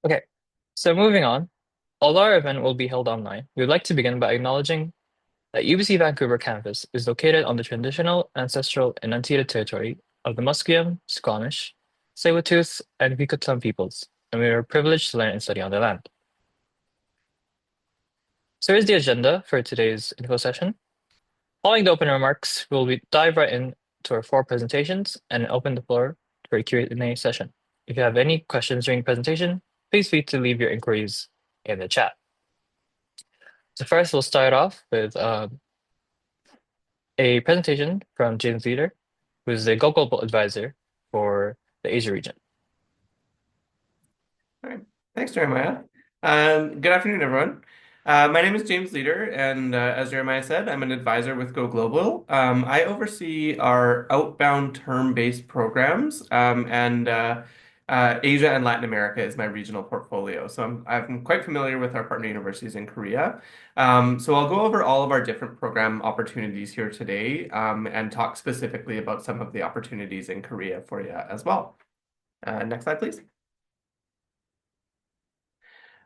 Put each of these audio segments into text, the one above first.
Okay, so moving on, although our event will be held online, we would like to begin by acknowledging that UBC Vancouver campus is located on the traditional, ancestral, and unceded territory of the Musqueam, Squamish, Tsleil-Waututh, and Wet'suwet'en peoples, and we are privileged to learn and study on their land. So here's the agenda for today's info session. Following the opening remarks, we'll dive right into our four presentations and open the floor for a Q&A session. If you have any questions during the presentation, please feel free to leave your inquiries in the chat. So first, we'll start off with a presentation from James Leader, who is the Go Global Advisor for the Asia region. All right. Thanks, Jeremiah. Good afternoon, everyone. My name is James Leader, and as Jeremiah said, I'm an advisor with Go Global. I oversee our outbound term-based programs, and Asia and Latin America is my regional portfolio. So I'm quite familiar with our partner universities in Korea. So I'll go over all of our different program opportunities here today, and talk specifically about some of the opportunities in Korea for you as well. Next slide, please.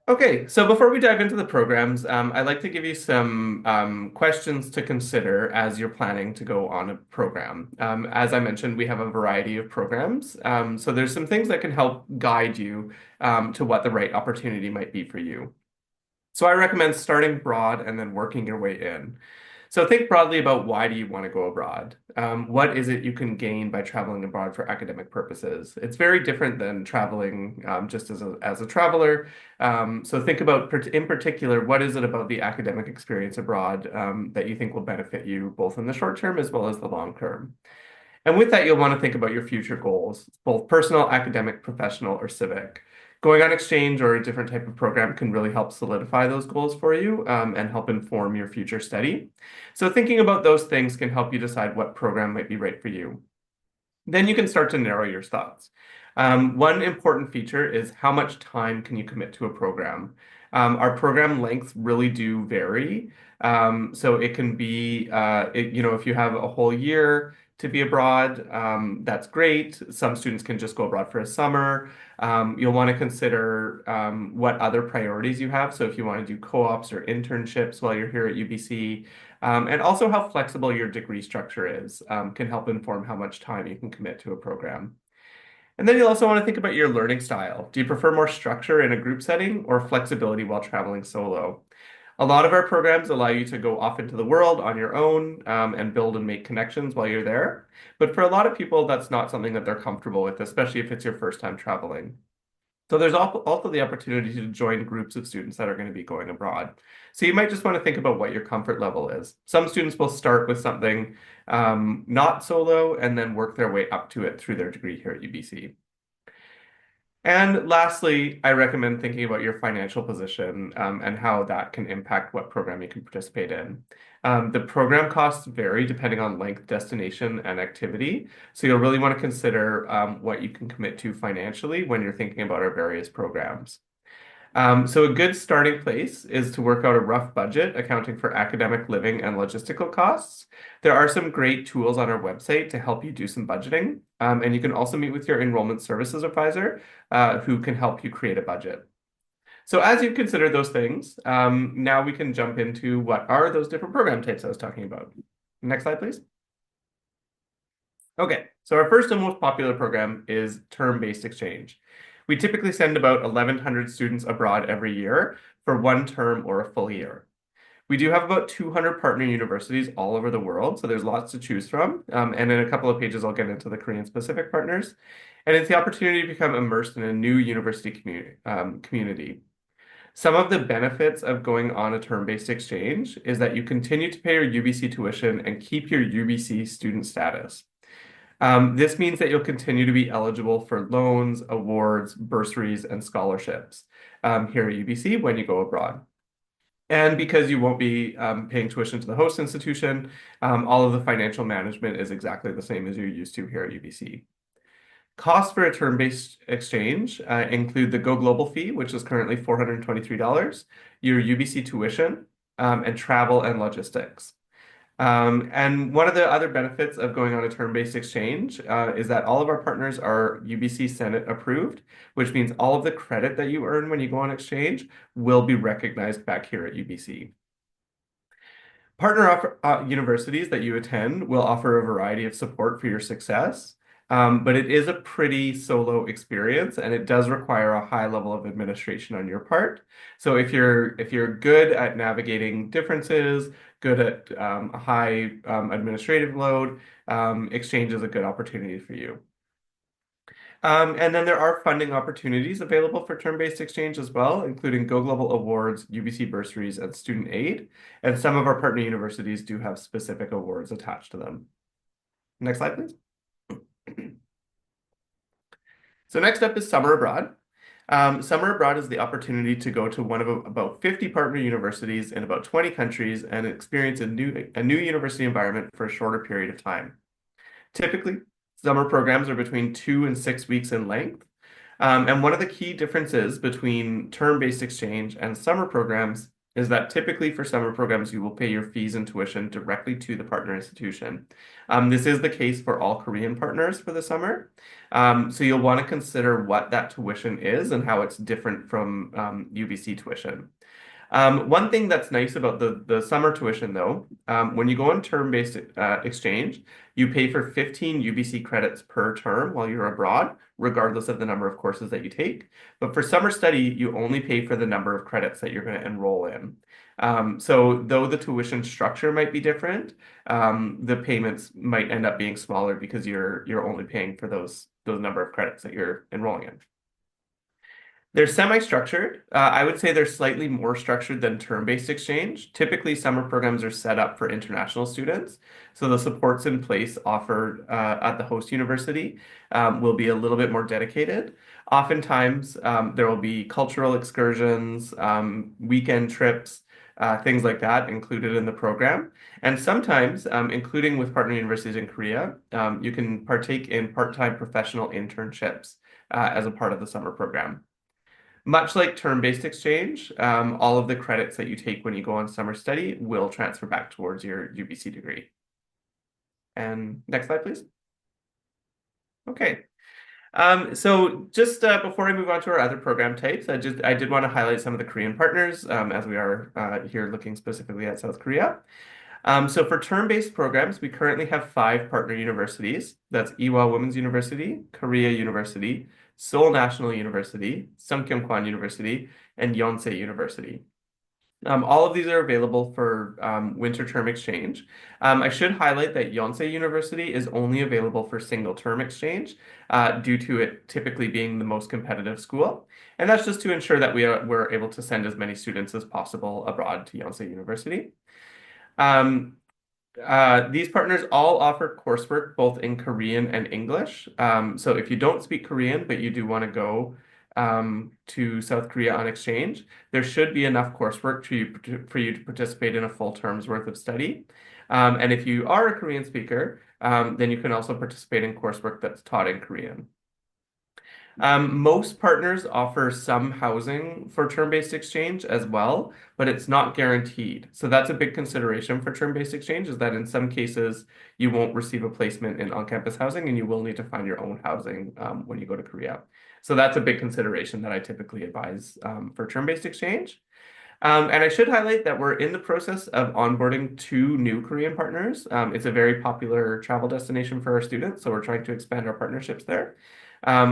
Okay, so before we dive into the programs, I'd like to give you some questions to consider as you're planning to go on a program. As I mentioned, we have a variety of programs, so there's some things that can help guide you to what the right opportunity might be for you. So I recommend starting broad and then working your way in. So think broadly about why do you want to go abroad? What is it you can gain by traveling abroad for academic purposes? It's very different than traveling just as a traveler. So think about, in particular, what is it about the academic experience abroad that you think will benefit you both in the short term as well as the long term? And with that, you'll want to think about your future goals, both personal, academic, professional, or civic. Going on exchange or a different type of program can really help solidify those goals for you and help inform your future study. So thinking about those things can help you decide what program might be right for you. Then you can start to narrow your thoughts. One important feature is how much time can you commit to a program. Our program lengths really do vary. So it can be, if you have a whole year to be abroad, that's great. Some students can just go abroad for a summer. You'll want to consider what other priorities you have. So if you want to do co-ops or internships while you're here at UBC, and also how flexible your degree structure is, can help inform how much time you can commit to a program. And then you'll also want to think about your learning style. Do you prefer more structure in a group setting or flexibility while traveling solo? A lot of our programs allow you to go off into the world on your own and build and make connections while you're there. But for a lot of people, that's not something that they're comfortable with, especially if it's your first time traveling. So there's also the opportunity to join groups of students that are going to be going abroad. So you might just want to think about what your comfort level is. Some students will start with something not solo and then work their way up to it through their degree here at UBC. And lastly, I recommend thinking about your financial position and how that can impact what program you can participate in. The program costs vary depending on length, destination, and activity. So you'll really want to consider what you can commit to financially when you're thinking about our various programs. So a good starting place is to work out a rough budget accounting for academic living and logistical costs. There are some great tools on our website to help you do some budgeting. And you can also meet with your enrollment services advisor who can help you create a budget. So as you consider those things, now we can jump into what are those different program types I was talking about. Next slide, please. Okay, so our first and most popular program is term-based exchange. We typically send about 1,100 students abroad every year for one term or a full year. We do have about 200 partner universities all over the world, so there's lots to choose from. And in a couple of pages, I'll get into the Korean-specific partners. And it's the opportunity to become immersed in a new university community. Some of the benefits of going on a term-based exchange is that you continue to pay your UBC tuition and keep your UBC student status. This means that you'll continue to be eligible for loans, awards, bursaries, and scholarships here at UBC when you go abroad. And because you won't be paying tuition to the host institution, all of the financial management is exactly the same as you're used to here at UBC. Costs for a term-based exchange include the Go Global fee, which is currently $423, your UBC tuition, and travel and logistics. And one of the other benefits of going on a term-based exchange is that all of our partners are UBC Senate approved, which means all of the credit that you earn when you go on exchange will be recognized back here at UBC. Universities that you attend will offer a variety of support for your success, but it is a pretty solo experience, and it does require a high level of administration on your part. So if you're good at navigating differences, good at a high administrative load, exchange is a good opportunity for you. And then there are funding opportunities available for term-based exchange as well, including Go Global Awards, UBC bursaries, and student aid. And some of our partner universities do have specific awards attached to them. Next slide, please. So next up is summer abroad. Summer abroad is the opportunity to go to one of about 50 partner universities in about 20 countries and experience a new university environment for a shorter period of time. Typically, summer programs are between 2 and 6 weeks in length. And one of the key differences between term-based exchange and summer programs is that typically for summer programs, you will pay your fees and tuition directly to the partner institution. This is the case for all Korean partners for the summer. So you'll want to consider what that tuition is and how it's different from UBC tuition. One thing that's nice about the summer tuition, though, when you go on term-based exchange, you pay for 15 UBC credits per term while you're abroad, regardless of the number of courses that you take. But for summer study, you only pay for the number of credits that you're going to enroll in. So though the tuition structure might be different, the payments might end up being smaller because you're only paying for those number of credits that you're enrolling in. They're semi-structured. I would say they're slightly more structured than term-based exchange. Typically, summer programs are set up for international students, so the supports in place offered at the host university will be a little bit more dedicated. Oftentimes, there will be cultural excursions, weekend trips, things like that included in the program. And sometimes, including with partner universities in Korea, you can partake in part-time professional internships as a part of the summer program. Much like term-based exchange, all of the credits that you take when you go on summer study will transfer back towards your UBC degree. And next slide, please. Okay. So just before I move on to our other program types, I did want to highlight some of the Korean partners as we are here looking specifically at South Korea. So for term-based programs, we currently have 5 partner universities. That's Ewha Women's University, Korea University, Seoul National University, Sungkyunkwan University, and Yonsei University. All of these are available for winter term exchange. I should highlight that Yonsei University is only available for single term exchange due to it typically being the most competitive school. And that's just to ensure that we're able to send as many students as possible abroad to Yonsei University. These partners all offer coursework both in Korean and English. So if you don't speak Korean, but you do want to go to South Korea on exchange, there should be enough coursework for you to participate in a full term's worth of study. And if you are a Korean speaker, then you can also participate in coursework that's taught in Korean. Most partners offer some housing for term-based exchange as well, but it's not guaranteed. So that's a big consideration for term-based exchange is that in some cases you won't receive a placement in on-campus housing and you will need to find your own housing when you go to Korea. So that's a big consideration that I typically advise for term-based exchange. And I should highlight that we're in the process of onboarding 2 new Korean partners. It's a very popular travel destination for our students, so we're trying to expand our partnerships there.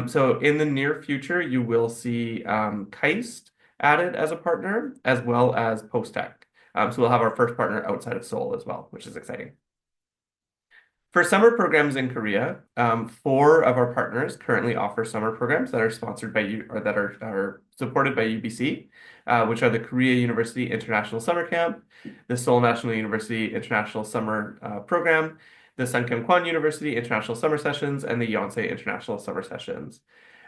So in the near future, you will see KAIST added as a partner, as well as Post-Tech. So we'll have our first partner outside of Seoul as well, which is exciting. For summer programs in Korea, 4 of our partners currently offer summer programs that are sponsored by you or that are supported by UBC, which are the Korea University International Summer Camp, the Seoul National University International Summer Program, the Sungkyunkwan University International Summer Sessions, and the Yonsei International Summer Sessions.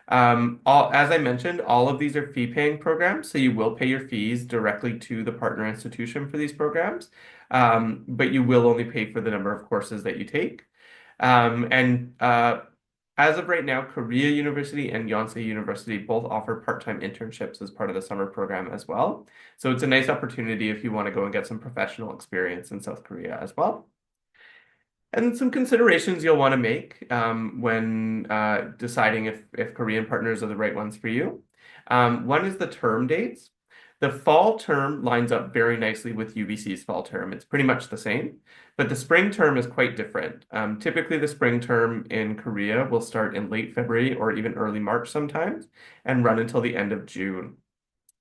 As I mentioned, all of these are fee-paying programs, so you will pay your fees directly to the partner institution for these programs, but you will only pay for the number of courses that you take. And As of right now, Korea University and Yonsei University both offer part-time internships as part of the summer program as well. So it's a nice opportunity if you want to go and get some professional experience in South Korea as well. And some considerations you'll want to make when deciding if Korean partners are the right ones for you. One is the term dates. The fall term lines up very nicely with UBC's fall term. It's pretty much the same, but the spring term is quite different. Typically, the spring term in Korea will start in late February or even early March sometimes and run until the end of June.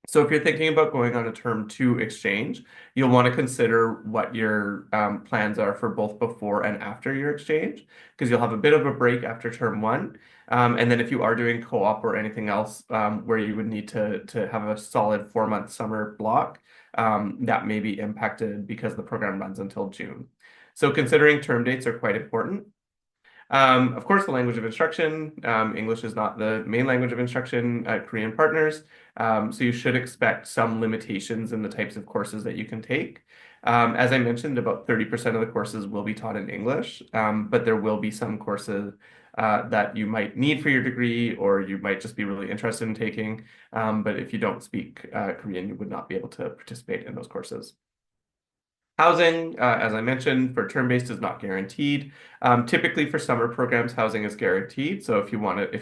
So if you're thinking about going on a term two exchange, you'll want to consider what your plans are for both before and after your exchange, because you'll have a bit of a break after term one. And then if you are doing co-op or anything else where you would need to have a solid 4 month summer block, that may be impacted because the program runs until June. So considering term dates are quite important. Of course, the language of instruction, English is not the main language of instruction at Korean partners, so you should expect some limitations in the types of courses that you can take. As I mentioned, about 30% of the courses will be taught in English, but there will be some courses that you might need for your degree or you might just be really interested in taking. But if you don't speak Korean, you would not be able to participate in those courses. Housing, as I mentioned, for term-based is not guaranteed. Typically for summer programs, housing is guaranteed. So if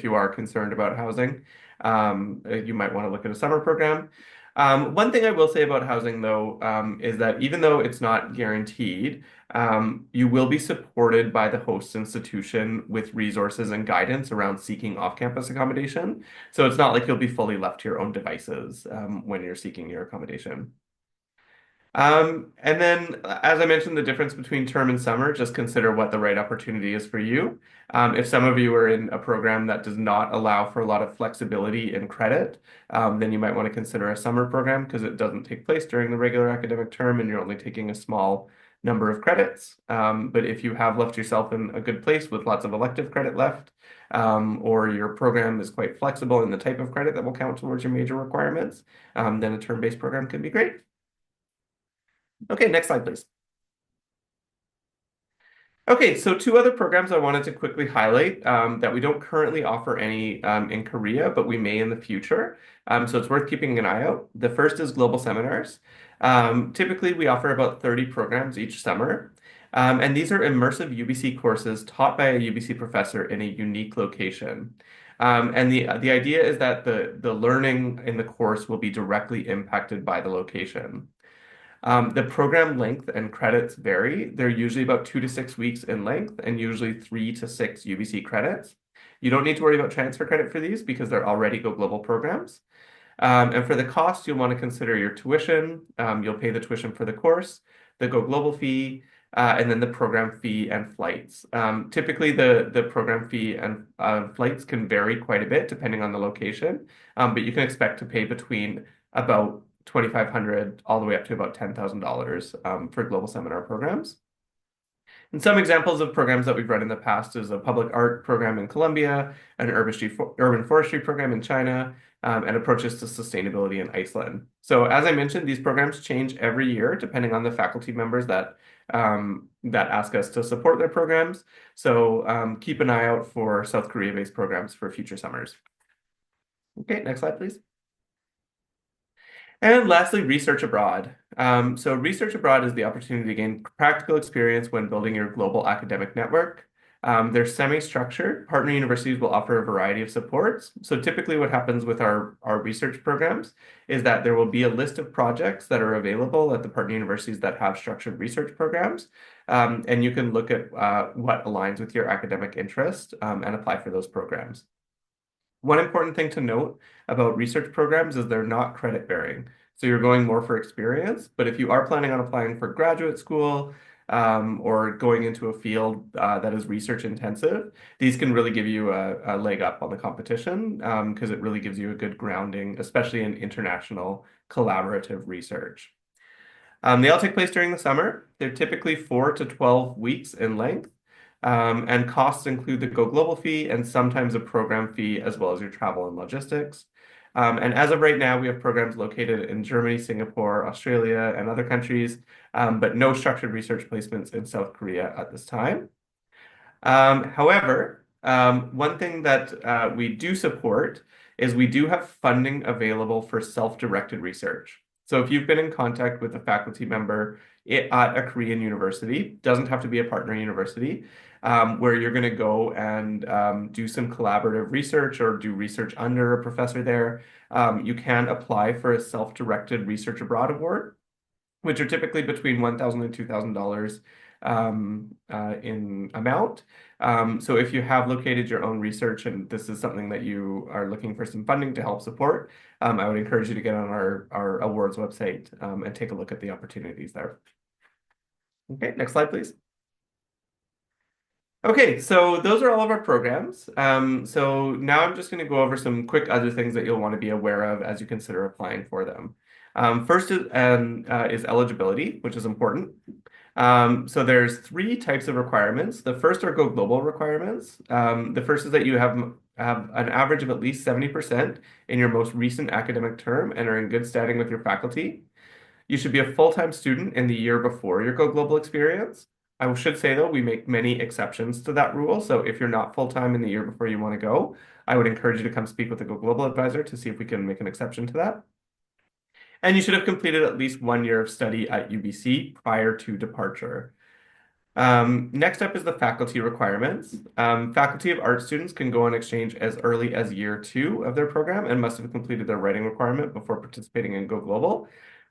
you are concerned about housing, you might want to look at a summer program. One thing I will say about housing, though, is that even though it's not guaranteed, you will be supported by the host institution with resources and guidance around seeking off-campus accommodation. So it's not like you'll be fully left to your own devices, when you're seeking your accommodation. And then, as I mentioned, the difference between term and summer, just consider what the right opportunity is for you. If some of you are in a program that does not allow for a lot of flexibility in credit, then you might want to consider a summer program because it doesn't take place during the regular academic term and you're only taking a small number of credits. But if you have left yourself in a good place with lots of elective credit left, or your program is quite flexible in the type of credit that will count towards your major requirements, then a term-based program can be great. Okay, next slide, please. Okay, so two other programs I wanted to quickly highlight that we don't currently offer any in Korea, but we may in the future. So it's worth keeping an eye out. The first is global seminars. Typically, we offer about 30 programs each summer. And these are immersive UBC courses taught by a UBC professor in a unique location. And the idea is that the learning in the course will be directly impacted by the location. The program length and credits vary. They're usually about 2 to 6 weeks in length and usually 3 to 6 UBC credits. You don't need to worry about transfer credit for these because they're already Go Global programs. And for the cost, you'll want to consider your tuition. You'll pay the tuition for the course, the Go Global fee, and then the program fee and flights. Typically, the program fee and flights can vary quite a bit depending on the location, but you can expect to pay between about 2,500 all the way up to about $10,000 for global seminar programs. And some examples of programs that we've run in the past is a public art program in Colombia, an urban forestry program in China, and approaches to sustainability in Iceland. So as I mentioned, these programs change every year depending on the faculty members that ask us to support their programs. So keep an eye out for South Korea-based programs for future summers. Okay, next slide, please. And lastly, research abroad. So research abroad is the opportunity to gain practical experience when building your global academic network. They're semi-structured. Partner universities will offer a variety of supports. So typically what happens with our research programs is that there will be a list of projects that are available at the partner universities that have structured research programs. And you can look at what aligns with your academic interest and apply for those programs. One important thing to note about research programs is they're not credit bearing. So you're going more for experience, but if you are planning on applying for graduate school or going into a field that is research intensive, these can really give you a leg up on the competition because it really gives you a good grounding, especially in international collaborative research. They all take place during the summer. They're typically 4 to 12 weeks in length. And costs include the Go Global fee and sometimes a program fee, as well as your travel and logistics. And as of right now, we have programs located in Germany, Singapore, Australia, and other countries, but no structured research placements in South Korea at this time. However, One thing that we do support is we do have funding available for self-directed research. So if you've been in contact with a faculty member at a Korean university, doesn't have to be a partner university, where you're going to go and do some collaborative research or do research under a professor there, you can apply for a self-directed research abroad award, which are typically between $1,000 and $2,000 in amount. So if you have located your own research and this is something that you are looking for some funding to help support, I would encourage you to get on our awards website and take a look at the opportunities there. Okay, next slide, please. Okay, so those are all of our programs. So now I'm just going to go over some quick other things that you'll want to be aware of as you consider applying for them. First is eligibility, which is important. So there's three types of requirements. The first are Go Global requirements. The first is that you have an average of at least 70% in your most recent academic term and are in good standing with your faculty. You should be a full-time student in the year before your Go Global experience. I should say though, we make many exceptions to that rule. So if you're not full-time in the year before you want to go, I would encourage you to come speak with the Go Global advisor to see if we can make an exception to that. And you should have completed at least 1 year of study at UBC prior to departure. Next up is the faculty requirements. Faculty of art students can go on exchange as early as year 2 of their program and must have completed their writing requirement before participating in Go Global.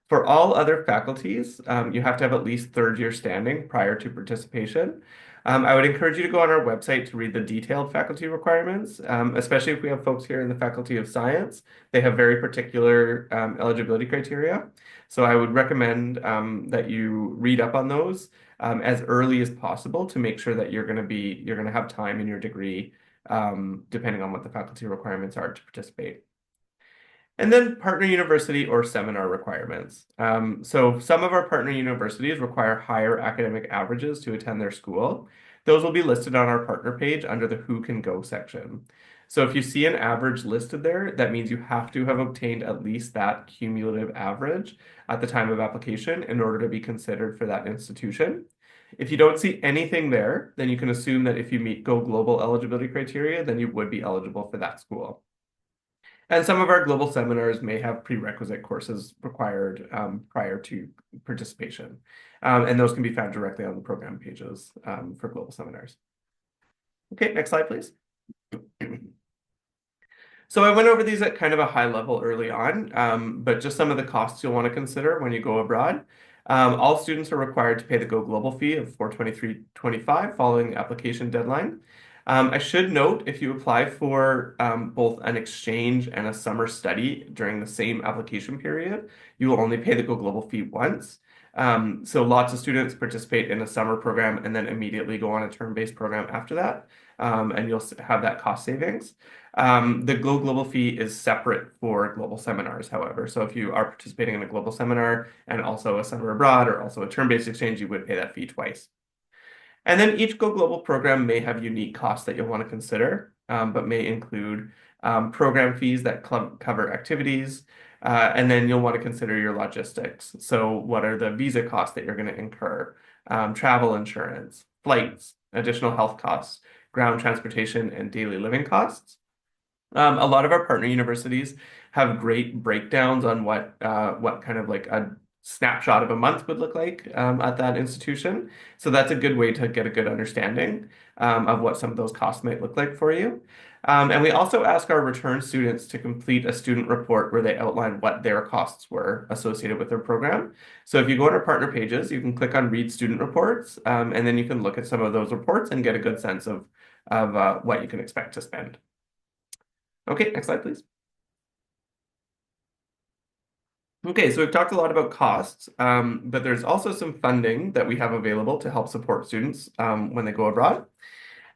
For all other faculties, you have to have at least third-year standing prior to participation. I would encourage you to go on our website to read the detailed faculty requirements, especially if we have folks here in the Faculty of Science. They have very particular eligibility criteria. So I would recommend that you read up on those as early as possible to make sure that you're going to have time in your degree, depending on what the faculty requirements are to participate. And then partner university or seminar requirements. So some of our partner universities require higher academic averages to attend their school. Those will be listed on our partner page under the Who Can Go section. So if you see an average listed there, that means you have to have obtained at least that cumulative average at the time of application in order to be considered for that institution. If you don't see anything there, then you can assume that if you meet Go Global eligibility criteria, then you would be eligible for that school. And some of our global seminars may have prerequisite courses required prior to participation. And those can be found directly on the program pages for global seminars. Okay, next slide, please. So I went over these at kind of a high level early on, but just some of the costs you'll want to consider when you go abroad. All students are required to pay the Go Global fee of $423.25 following the application deadline. I should note if you apply for both an exchange and a summer study during the same application period, you will only pay the Go Global fee once. So lots of students participate in a summer program and then immediately go on a term-based program after that, and you'll have that cost savings. The Go Global fee is separate for global seminars, however. So if you are participating in a global seminar and also a summer abroad or also a term-based exchange, you would pay that fee twice. And then each Go Global program may have unique costs that you'll want to consider, but may include program fees that cover activities, and then you'll want to consider your logistics. So what are the visa costs that you're going to incur? Travel insurance, flights, additional health costs, ground transportation, and daily living costs. A lot of our partner universities have great breakdowns on what kind of like a snapshot of a month would look like at that institution. So that's a good way to get a good understanding of what some of those costs might look like for you. And we also ask our return students to complete a student report where they outline what their costs were associated with their program. So if you go on our partner pages, you can click on Read Student Reports, and then you can look at some of those reports and get a good sense of what you can expect to spend. Okay, next slide, please. Okay, so we've talked a lot about costs, but there's also some funding that we have available to help support students when they go abroad.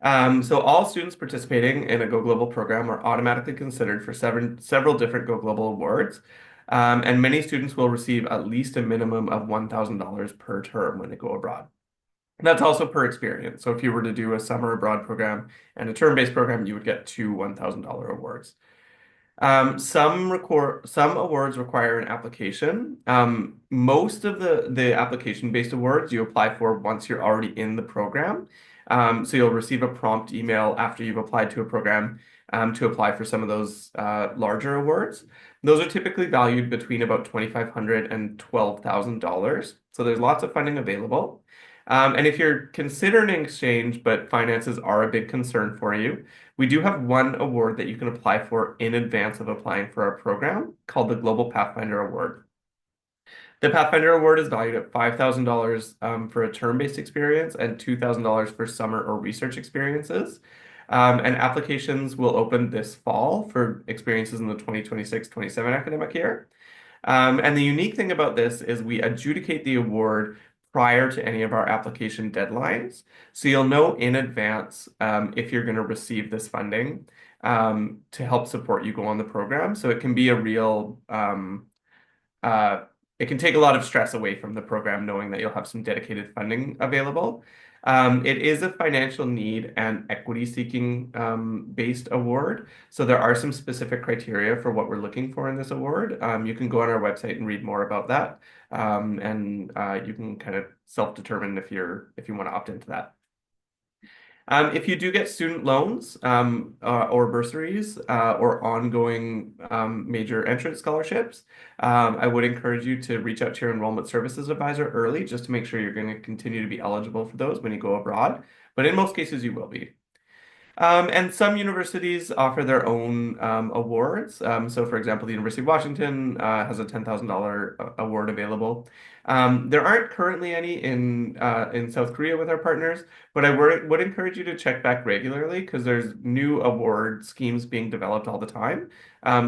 So all students participating in a Go Global program are automatically considered for several different Go Global awards, and many students will receive at least a minimum of $1,000 per term when they go abroad. That's also per experience. So if you were to do a summer abroad program and a term-based program, you would get two $1,000 awards. Some awards require an application. Most of the application-based awards you apply for once you're already in the program. So you'll receive a prompt email after you've applied to a program to apply for some of those larger awards. Those are typically valued between about $2,500 and $12,000. So there's lots of funding available. And if you're considering an exchange, but finances are a big concern for you, we do have one award that you can apply for in advance of applying for our program called the Global Pathfinder Award. The Pathfinder Award is valued at $5,000 for a term-based experience and $2,000 for summer or research experiences. And applications will open this fall for experiences in the 2026-27 academic year. And the unique thing about this is we adjudicate the award prior to any of our application deadlines. So you'll know in advance if you're going to receive this funding to help support you go on the program. So it can be a real uh, it can take a lot of stress away from the program knowing that you'll have some dedicated funding available. It is a financial need and equity seeking based award. So there are some specific criteria for what we're looking for in this award. You can go on our website and read more about that. And you can kind of self-determine if you want to opt into that. If you do get student loans or bursaries or ongoing major entrance scholarships, I would encourage you to reach out to your enrollment services advisor early just to make sure you're going to continue to be eligible for those when you go abroad. But in most cases, you will be. And some universities offer their own awards. So, for example, the University of Washington has a $10,000 award available. There aren't currently any in South Korea with our partners, but I would encourage you to check back regularly because there's new award schemes being developed all the time.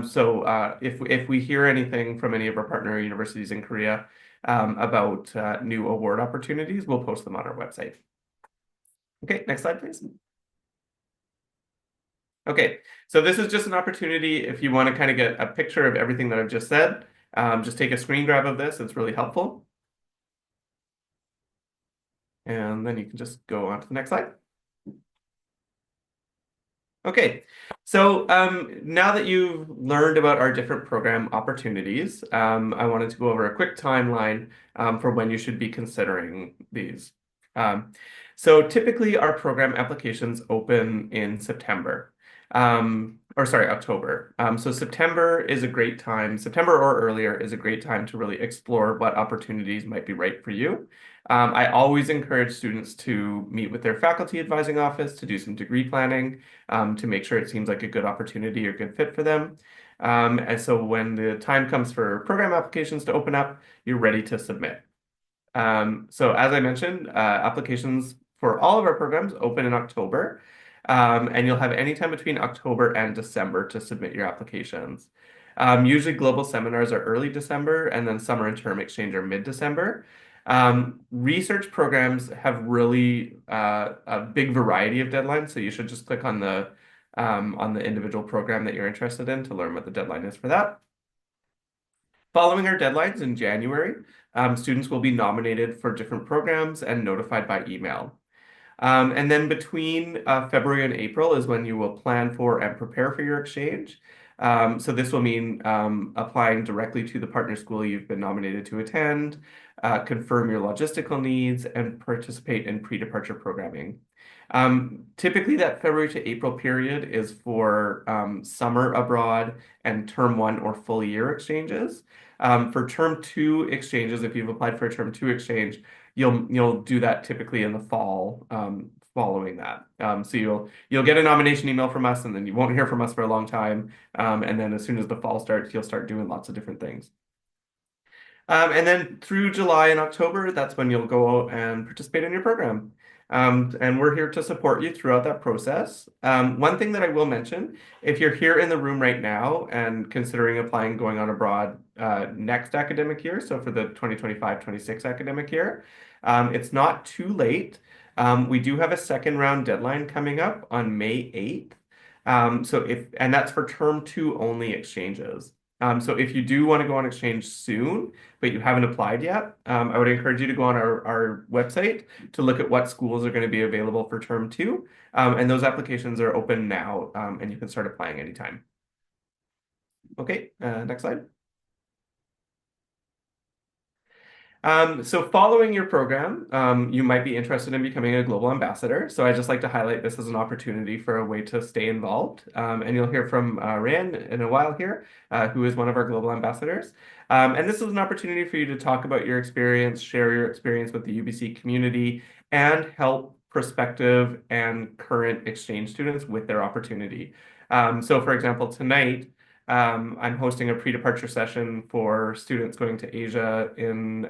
So, if we hear anything from any of our partner universities in Korea about new award opportunities, we'll post them on our website. Okay, next slide, please. Okay, so this is just an opportunity if you want to kind of get a picture of everything that I've just said. Just take a screen grab of this. It's really helpful. And then you can just go on to the next slide. Okay, so now that you've learned about our different program opportunities, I wanted to go over a quick timeline for when you should be considering these. Um, so typically our program applications open in September, or sorry, October. So September is a great time, September or earlier is a great time to really explore what opportunities might be right for you. I always encourage students to meet with their faculty advising office to do some degree planning to make sure it seems like a good opportunity or good fit for them. And so when the time comes for program applications to open up, you're ready to submit. So as I mentioned, applications for all of our programs open in October, and you'll have any time between October and December to submit your applications. Usually global seminars are early December, and then summer and term exchange are mid-December. Research programs have really a big variety of deadlines, so you should just click on the individual program that you're interested in to learn what the deadline is for that. Following our deadlines in January, students will be nominated for different programs and notified by email. And then between February and April is when you will plan for and prepare for your exchange. So this will mean applying directly to the partner school you've been nominated to attend, confirm your logistical needs, and participate in pre-departure programming. Typically, that February to April period is for summer abroad and term one or full year exchanges. For term two exchanges, if you've applied for a term two exchange, you'll do that typically in the fall following that. So you'll get a nomination email from us, and then you won't hear from us for a long time. And then as soon as the fall starts, you'll start doing lots of different things. And then through July and October, that's when you'll go out and participate in your program. And we're here to support you throughout that process. One thing that I will mention, if you're here in the room right now and considering applying going on abroad next academic year, so for the 2025-26 academic year, it's not too late. We do have a second round deadline coming up on May 8th. And that's for term two only exchanges. So if you do want to go on exchange soon, but you haven't applied yet, I would encourage you to go on our website to look at what schools are going to be available for term two. And those applications are open now, and you can start applying anytime. Okay, next slide. So following your program, you might be interested in becoming a global ambassador. So I just like to highlight this as an opportunity for a way to stay involved. And you'll hear from Rand in a while here, who is one of our global ambassadors. And this is an opportunity for you to talk about your experience, share your experience with the UBC community, and help prospective and current exchange students with their opportunity. So for example, tonight, I'm hosting a pre-departure session for students going to Asia in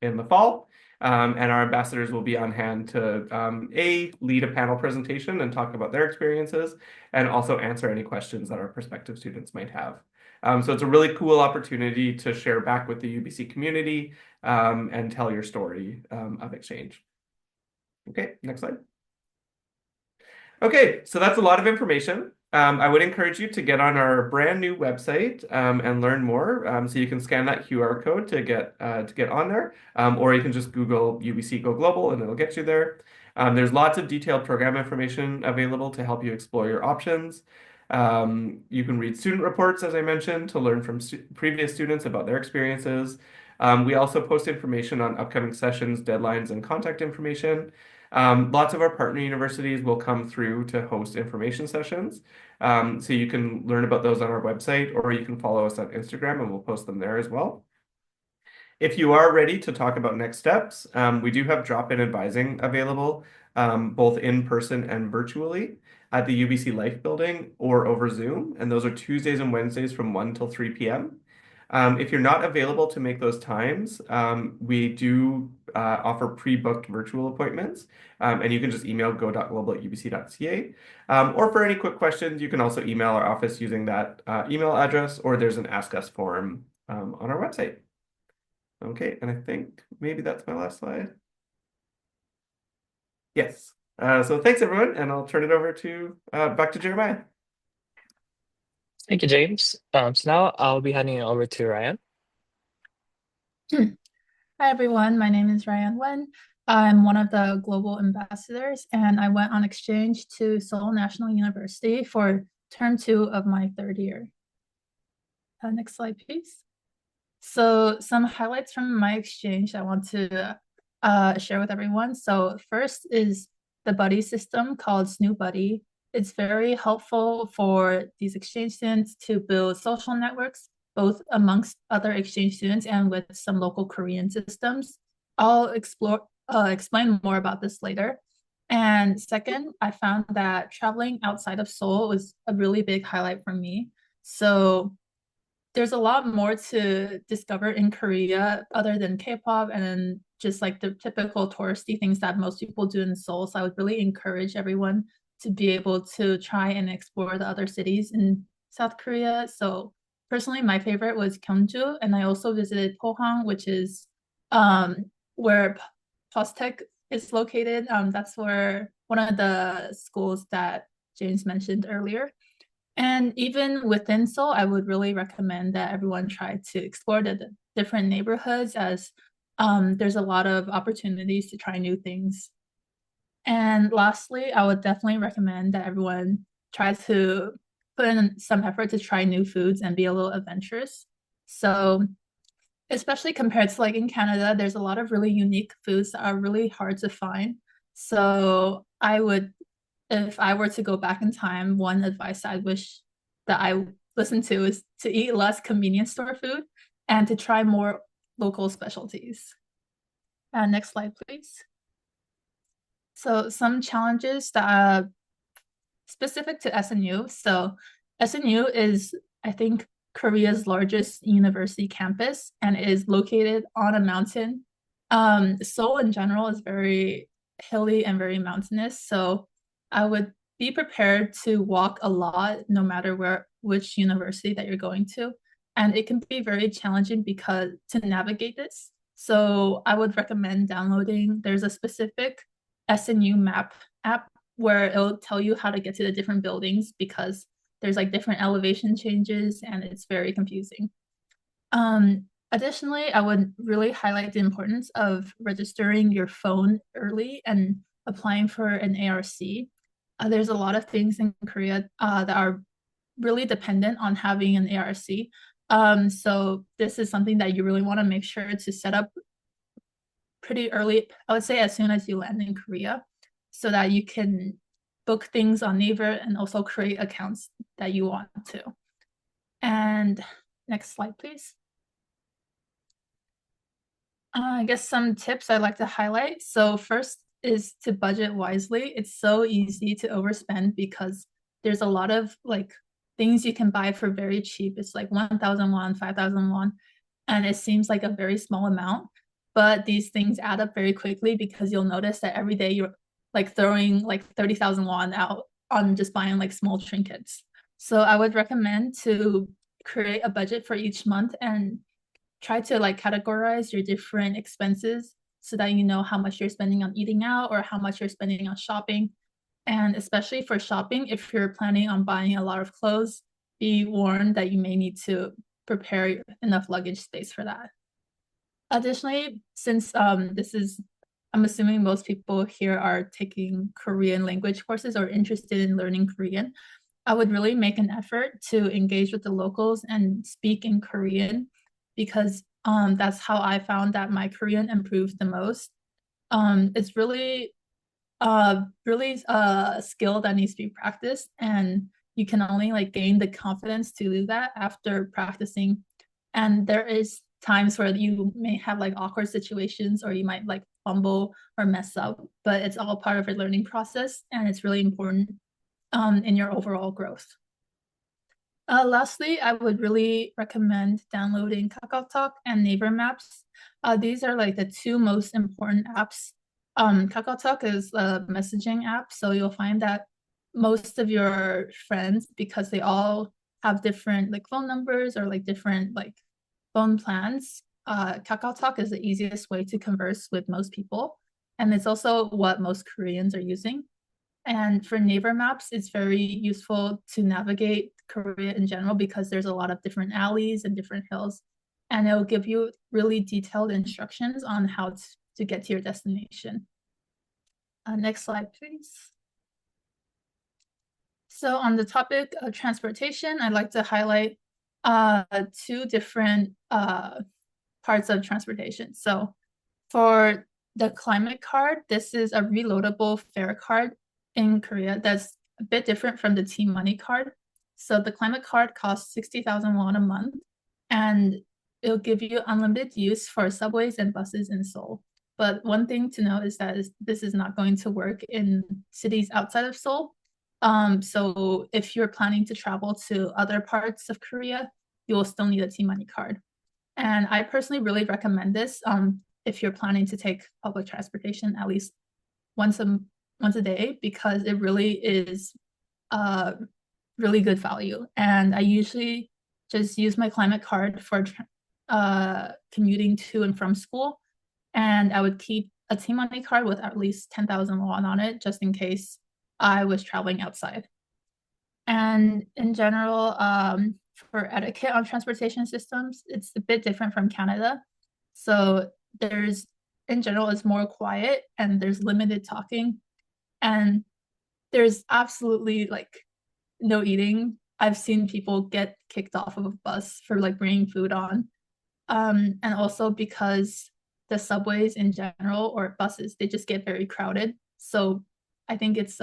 the fall. And our ambassadors will be on hand to lead a panel presentation and talk about their experiences, and also answer any questions that our prospective students might have. So it's a really cool opportunity to share back with the UBC community and tell your story of exchange. Okay, next slide. Okay, so that's a lot of information. I would encourage you to get on our brand new website and learn more. So you can scan that QR code to get on there, or you can just Google UBC Go Global and it'll get you there. There's lots of detailed program information available to help you explore your options. You can read student reports, as I mentioned, to learn from previous students about their experiences. We also post information on upcoming sessions, deadlines, and contact information. Lots of our partner universities will come through to host information sessions. So you can learn about those on our website, or you can follow us on Instagram and we'll post them there as well. If you are ready to talk about next steps, we do have drop-in advising available, both in person and virtually at the UBC Life Building or over Zoom. And those are Tuesdays and Wednesdays from 1 till 3 p.m. If you're not available to make those times, we do offer pre-booked virtual appointments, and you can just email go.global@ubc.ca. Or for any quick questions, you can also email our office using that email address, or there's an Ask Us form on our website. Okay, and I think maybe that's my last slide. Yes. So thanks everyone, and I'll turn it over to back to Jeremiah. Thank you, James. So now I'll be handing it over to Ryan. Hi everyone, my name is Ryan Wen. I'm one of the global ambassadors, and I went on exchange to Seoul National University for term 2 of my 3rd year. Next slide, please. So some highlights from my exchange I want to share with everyone. So first is the buddy system called Snoo Buddy. It's very helpful for these exchange students to build social networks, both amongst other exchange students and with some local Korean systems. I'll explain more about this later. And second, I found that traveling outside of Seoul was a really big highlight for me. So there's a lot more to discover in Korea other than K-pop and just like the typical touristy things that most people do in Seoul. So I would really encourage everyone to be able to try and explore the other cities in South Korea. So personally, my favorite was Gyeongju, and I also visited Pohang, which is where Postech is located. That's where one of the schools that James mentioned earlier. And even within Seoul, I would really recommend that everyone try to explore the different neighborhoods, as there's a lot of opportunities to try new things. And lastly, I would definitely recommend that everyone try to put in some effort to try new foods and be a little adventurous. So especially compared to like in Canada, there's a lot of really unique foods that are really hard to find. So I would, if I were to go back in time, one advice I wish that I listened to is to eat less convenience store food and to try more local specialties. Next slide, please. So some challenges that are specific to SNU. So SNU is, I think, Korea's largest university campus and is located on a mountain. Seoul in general is very hilly and very mountainous. So I would be prepared to walk a lot no matter which university that you're going to. And it can be very challenging because to navigate this. So I would recommend downloading, there's a specific SNU map app where it'll tell you how to get to the different buildings because there's like different elevation changes and it's very confusing. Additionally, I would really highlight the importance of registering your phone early and applying for an ARC. There's a lot of things in Korea that are really dependent on having an ARC. So this is something that you really want to make sure to set up pretty early, I would say as soon as you land in Korea, so that you can book things on Naver and also create accounts that you want to. And next slide, please. I guess some tips I'd like to highlight. So first is to budget wisely. It's so easy to overspend because there's a lot of like things you can buy for very cheap. It's like 1,000 won, 5,000 won, and it seems like a very small amount. But these things add up very quickly because you'll notice that every day you're like throwing like 30,000 won out on just buying like small trinkets. So I would recommend to create a budget for each month and try to like categorize your different expenses so that you know how much you're spending on eating out or how much you're spending on shopping. And especially for shopping, if you're planning on buying a lot of clothes, be warned that you may need to prepare enough luggage space for that. Additionally, since I'm assuming most people here are taking Korean language courses or interested in learning Korean, I would really make an effort to engage with the locals and speak in Korean because that's how I found that my Korean improved the most. It's really a skill that needs to be practiced, and you can only like gain the confidence to do that after practicing. And there is times where you may have like awkward situations or you might like fumble or mess up, but it's all part of your learning process and it's really important in your overall growth. Lastly, I would really recommend downloading KakaoTalk and Naver Maps. These are like the two most important apps. KakaoTalk is a messaging app, so you'll find that most of your friends, because they all have different like phone numbers or like different like phone plans, KakaoTalk is the easiest way to converse with most people. And it's also what most Koreans are using. And for Naver Maps, it's very useful to navigate Korea in general because there's a lot of different alleys and different hills. And it'll give you really detailed instructions on how to get to your destination. Next slide, please. So on the topic of transportation, I'd like to highlight two different parts of transportation. So for the climate card, this is a reloadable fare card in Korea that's a bit different from the Team Money card. So the climate card costs 60,000 won a month, and it'll give you unlimited use for subways and buses in Seoul. But one thing to know is that this is not going to work in cities outside of Seoul. So if you're planning to travel to other parts of Korea, you will still need a Team Money card. And I personally really recommend this if you're planning to take public transportation at least once a day, because it really is really good value. And I usually just use my climate card for commuting to and from school. And I would keep a Team Money card with at least 10,000 won on it, just in case I was traveling outside. And in general, for etiquette on transportation systems, it's a bit different from Canada. So in general, it's more quiet and there's limited talking. And there's absolutely like no eating. I've seen people get kicked off of a bus for like bringing food on. And also because the subways in general or buses, they just get very crowded. So I think it's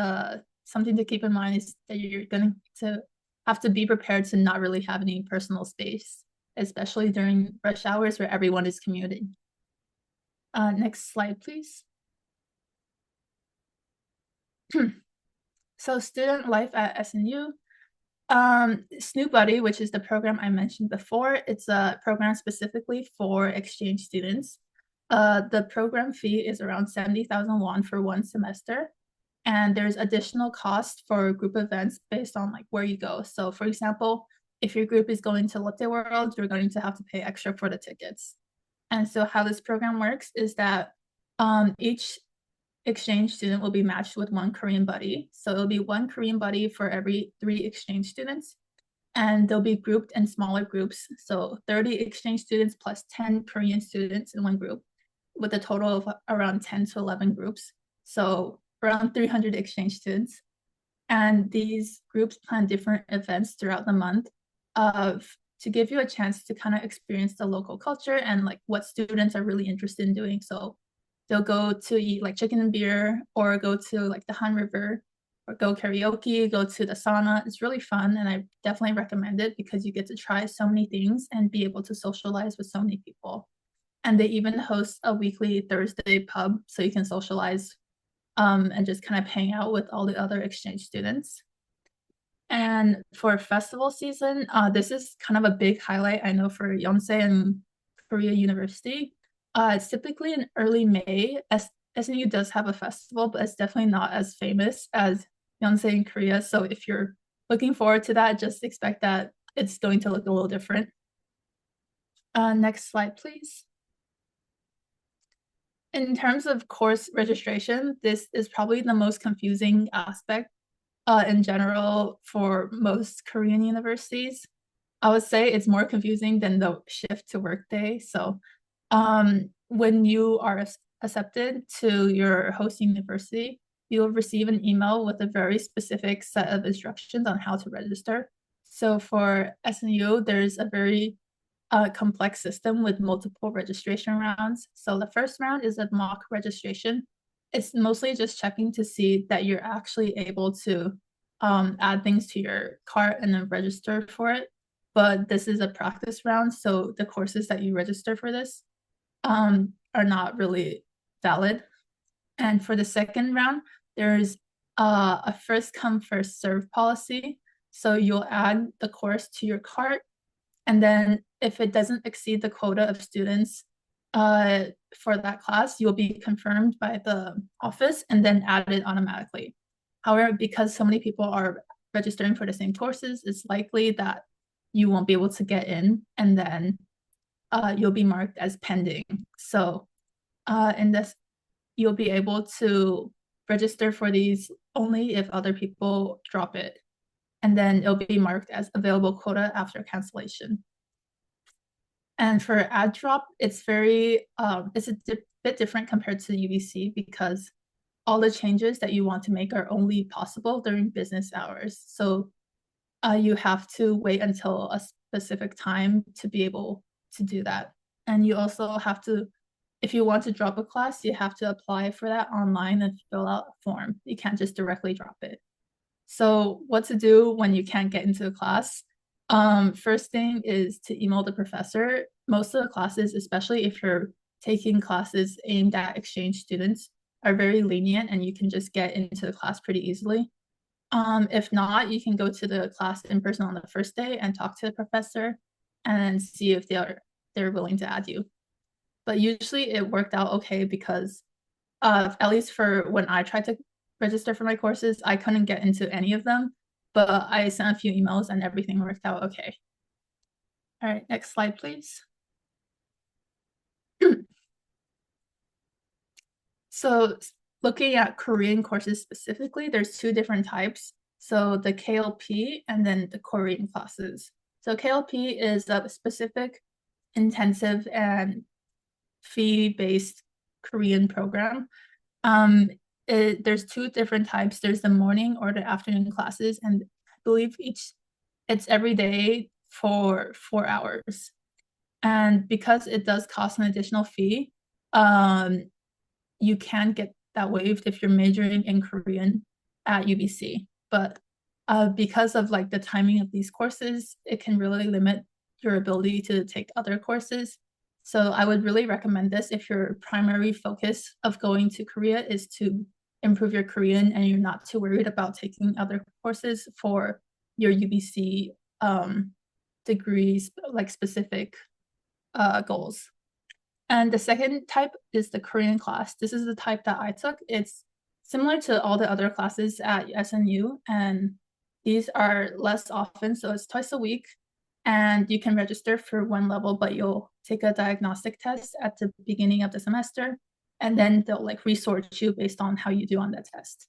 something to keep in mind is that you're going to have to be prepared to not really have any personal space, especially during rush hours where everyone is commuting. Next slide, please. So student life at SNU. Snoop Buddy, which is the program I mentioned before, it's a program specifically for exchange students. The program fee is around 70,000 won for one semester. And there's additional cost for group events based on like where you go. So for example, if your group is going to Lotte World, you're going to have to pay extra for the tickets. And so how this program works is that each exchange student will be matched with one Korean buddy. So it'll be one Korean buddy for every 3 exchange students. And they'll be grouped in smaller groups. So 30 exchange students plus 10 Korean students in one group, with a total of around 10 to 11 groups. So around 300 exchange students. And these groups plan different events throughout the month to give you a chance to kind of experience the local culture and like what students are really interested in doing. So they'll go to eat like chicken and beer, or go to like the Han River, or go karaoke, go to the sauna. It's really fun, and I definitely recommend it because you get to try so many things and be able to socialize with so many people. And they even host a weekly Thursday pub so you can socialize and just kind of hang out with all the other exchange students. And for festival season, this is kind of a big highlight, I know, for Yonsei and Korea University. It's typically in early May. SNU does have a festival, but it's definitely not as famous as Yonsei in Korea. So if you're looking forward to that, just expect that it's going to look a little different. Next slide, please. In terms of course registration, this is probably the most confusing aspect in general for most Korean universities. I would say it's more confusing than the shift to workday. So when you are accepted to your host university, you'll receive an email with a very specific set of instructions on how to register. So for SNU, there's a very complex system with multiple registration rounds. So the first round is a mock registration. It's mostly just checking to see that you're actually able to add things to your cart and then register for it. But this is a practice round, so the courses that you register for this are not really valid. And for the second round, there's a first come, first serve policy. So you'll add the course to your cart, and then if it doesn't exceed the quota of students for that class, you'll be confirmed by the office and then added automatically. However, because so many people are registering for the same courses, it's likely that you won't be able to get in, and then you'll be marked as pending. So in this, you'll be able to register for these only if other people drop it, and then it'll be marked as available quota after cancellation. And for ad drop, it's very it's a bit different compared to UBC because all the changes that you want to make are only possible during business hours. So you have to wait until a specific time to be able to do that. And you also have to, if you want to drop a class, you have to apply for that online and fill out a form. You can't just directly drop it. So what to do when you can't get into a class? First thing is to email the professor. Most of the classes, especially if you're taking classes aimed at exchange students, are very lenient and you can just get into the class pretty easily. If not, you can go to the class in person on the first day and talk to the professor and see if they're willing to add you. But usually it worked out okay because at least for when I tried to register for my courses, I couldn't get into any of them, but I sent a few emails and everything worked out okay. All right, next slide, please. So looking at Korean courses specifically, there's two different types. So the KLP and then the Korean classes. So KLP is a specific, intensive, and fee-based Korean program. There's two different types. There's the morning or the afternoon classes, and I believe it's every day for 4 hours. And because it does cost an additional fee, you can get that waived if you're majoring in Korean at UBC. But because of like the timing of these courses, it can really limit your ability to take other courses. So I would really recommend this if your primary focus of going to Korea is to improve your Korean and you're not too worried about taking other courses for your UBC degrees, like specific goals. And the second type is the Korean class. This is the type that I took. It's similar to all the other classes at SNU, and these are less often, so it's twice a week. And you can register for one level, but you'll take a diagnostic test at the beginning of the semester, and then they'll like resort you based on how you do on that test.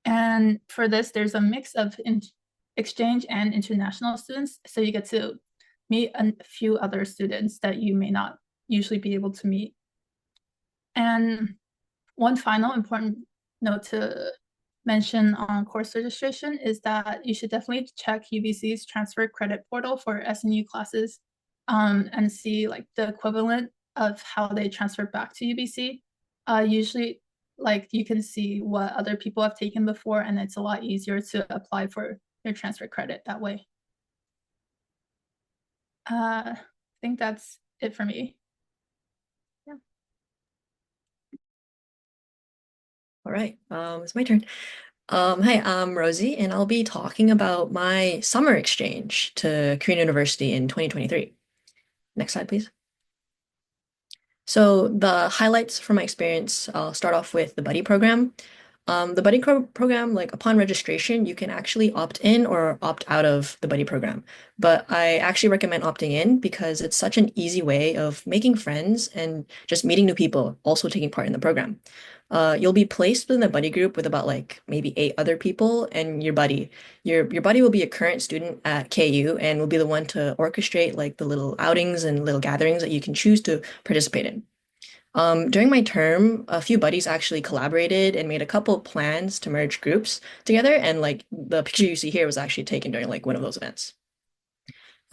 And for this, there's a mix of exchange and international students, so you get to meet a few other students that you may not usually be able to meet. And one final important note to mention on course registration is that you should definitely check UBC's transfer credit portal for SNU classes and see like the equivalent of how they transfer back to UBC. Usually, like you can see what other people have taken before, and it's a lot easier to apply for your transfer credit that way. I think that's it for me. Yeah. All right, it's my turn. Hi, I'm Rosie, and I'll be talking about my summer exchange to Korean University in 2023. Next slide, please. So the highlights from my experience, I'll start off with the buddy program. The buddy program, like upon registration, you can actually opt in or opt out of the buddy program. But I actually recommend opting in because it's such an easy way of making friends and just meeting new people also taking part in the program. You'll be placed in a buddy group with about like maybe 8 other people, and your buddy. Your buddy will be a current student at KU and will be the one to orchestrate like the little outings and little gatherings that you can choose to participate in. During my term, a few buddies actually collaborated and made a couple plans to merge groups together, and like the picture you see here was actually taken during like one of those events.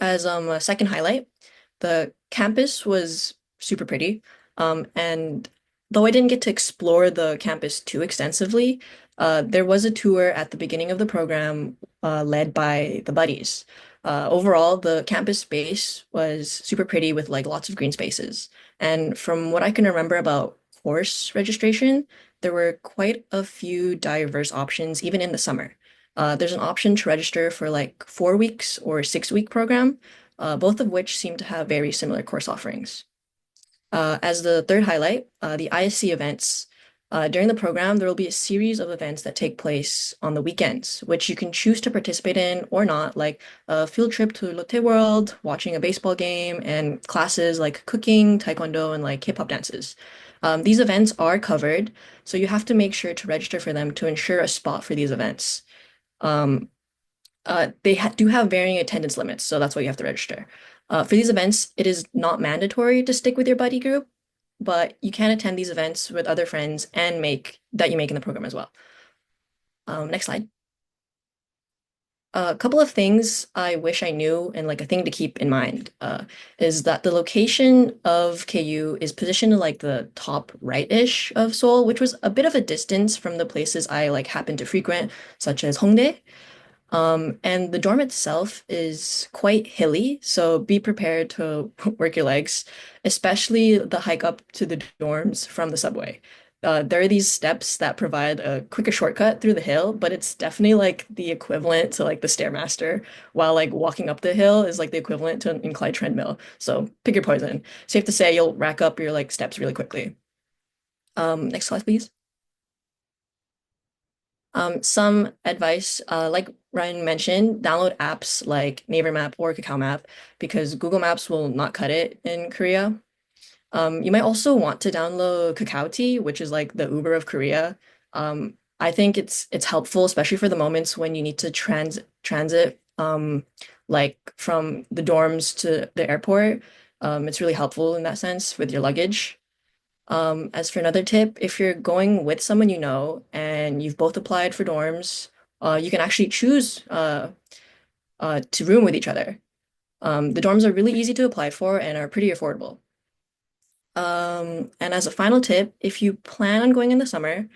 As a second highlight, the campus was super pretty. And though I didn't get to explore the campus too extensively, there was a tour at the beginning of the program led by the buddies. Overall, the campus space was super pretty with like lots of green spaces. And from what I can remember about course registration, there were quite a few diverse options even in the summer. There's an option to register for like 4 weeks or 6 week program, both of which seem to have very similar course offerings. As the third highlight, the ISC events. During the program, there will be a series of events that take place on the weekends, which you can choose to participate in or not, like a field trip to Lotte World, watching a baseball game, and classes like cooking, taekwondo, and like hip-hop dances. These events are covered, so you have to make sure to register for them to ensure a spot for these events. Um, they do have varying attendance limits, so that's why you have to register. For these events, it is not mandatory to stick with your buddy group, but you can attend these events with other friends and make that you make in the program as well. Next slide. A couple of things I wish I knew and like a thing to keep in mind is that the location of KU is positioned in like the top right-ish of Seoul, which was a bit of a distance from the places I like happen to frequent, such as Hongdae. And the dorm itself is quite hilly, so be prepared to work your legs, especially the hike up to the dorms from the subway. There are these steps that provide a quicker shortcut through the hill, but it's definitely like the equivalent to like the Stairmaster, while like walking up the hill is like the equivalent to an inclined treadmill. So pick your poison. Safe to say you'll rack up your like steps really quickly. Next slide, please. Some advice, like Ryan mentioned, download apps like Naver Map or Kakao Map because Google Maps will not cut it in Korea. You might also want to download Kakao T, which is like the Uber of Korea. I think it's helpful, especially for the moments when you need to transit like from the dorms to the airport. It's really helpful in that sense with your luggage. As for another tip, if you're going with someone you know and you've both applied for dorms, you can actually choose to room with each other. The dorms are really easy to apply for and are pretty affordable. And as a final tip, if you plan on going in the summer,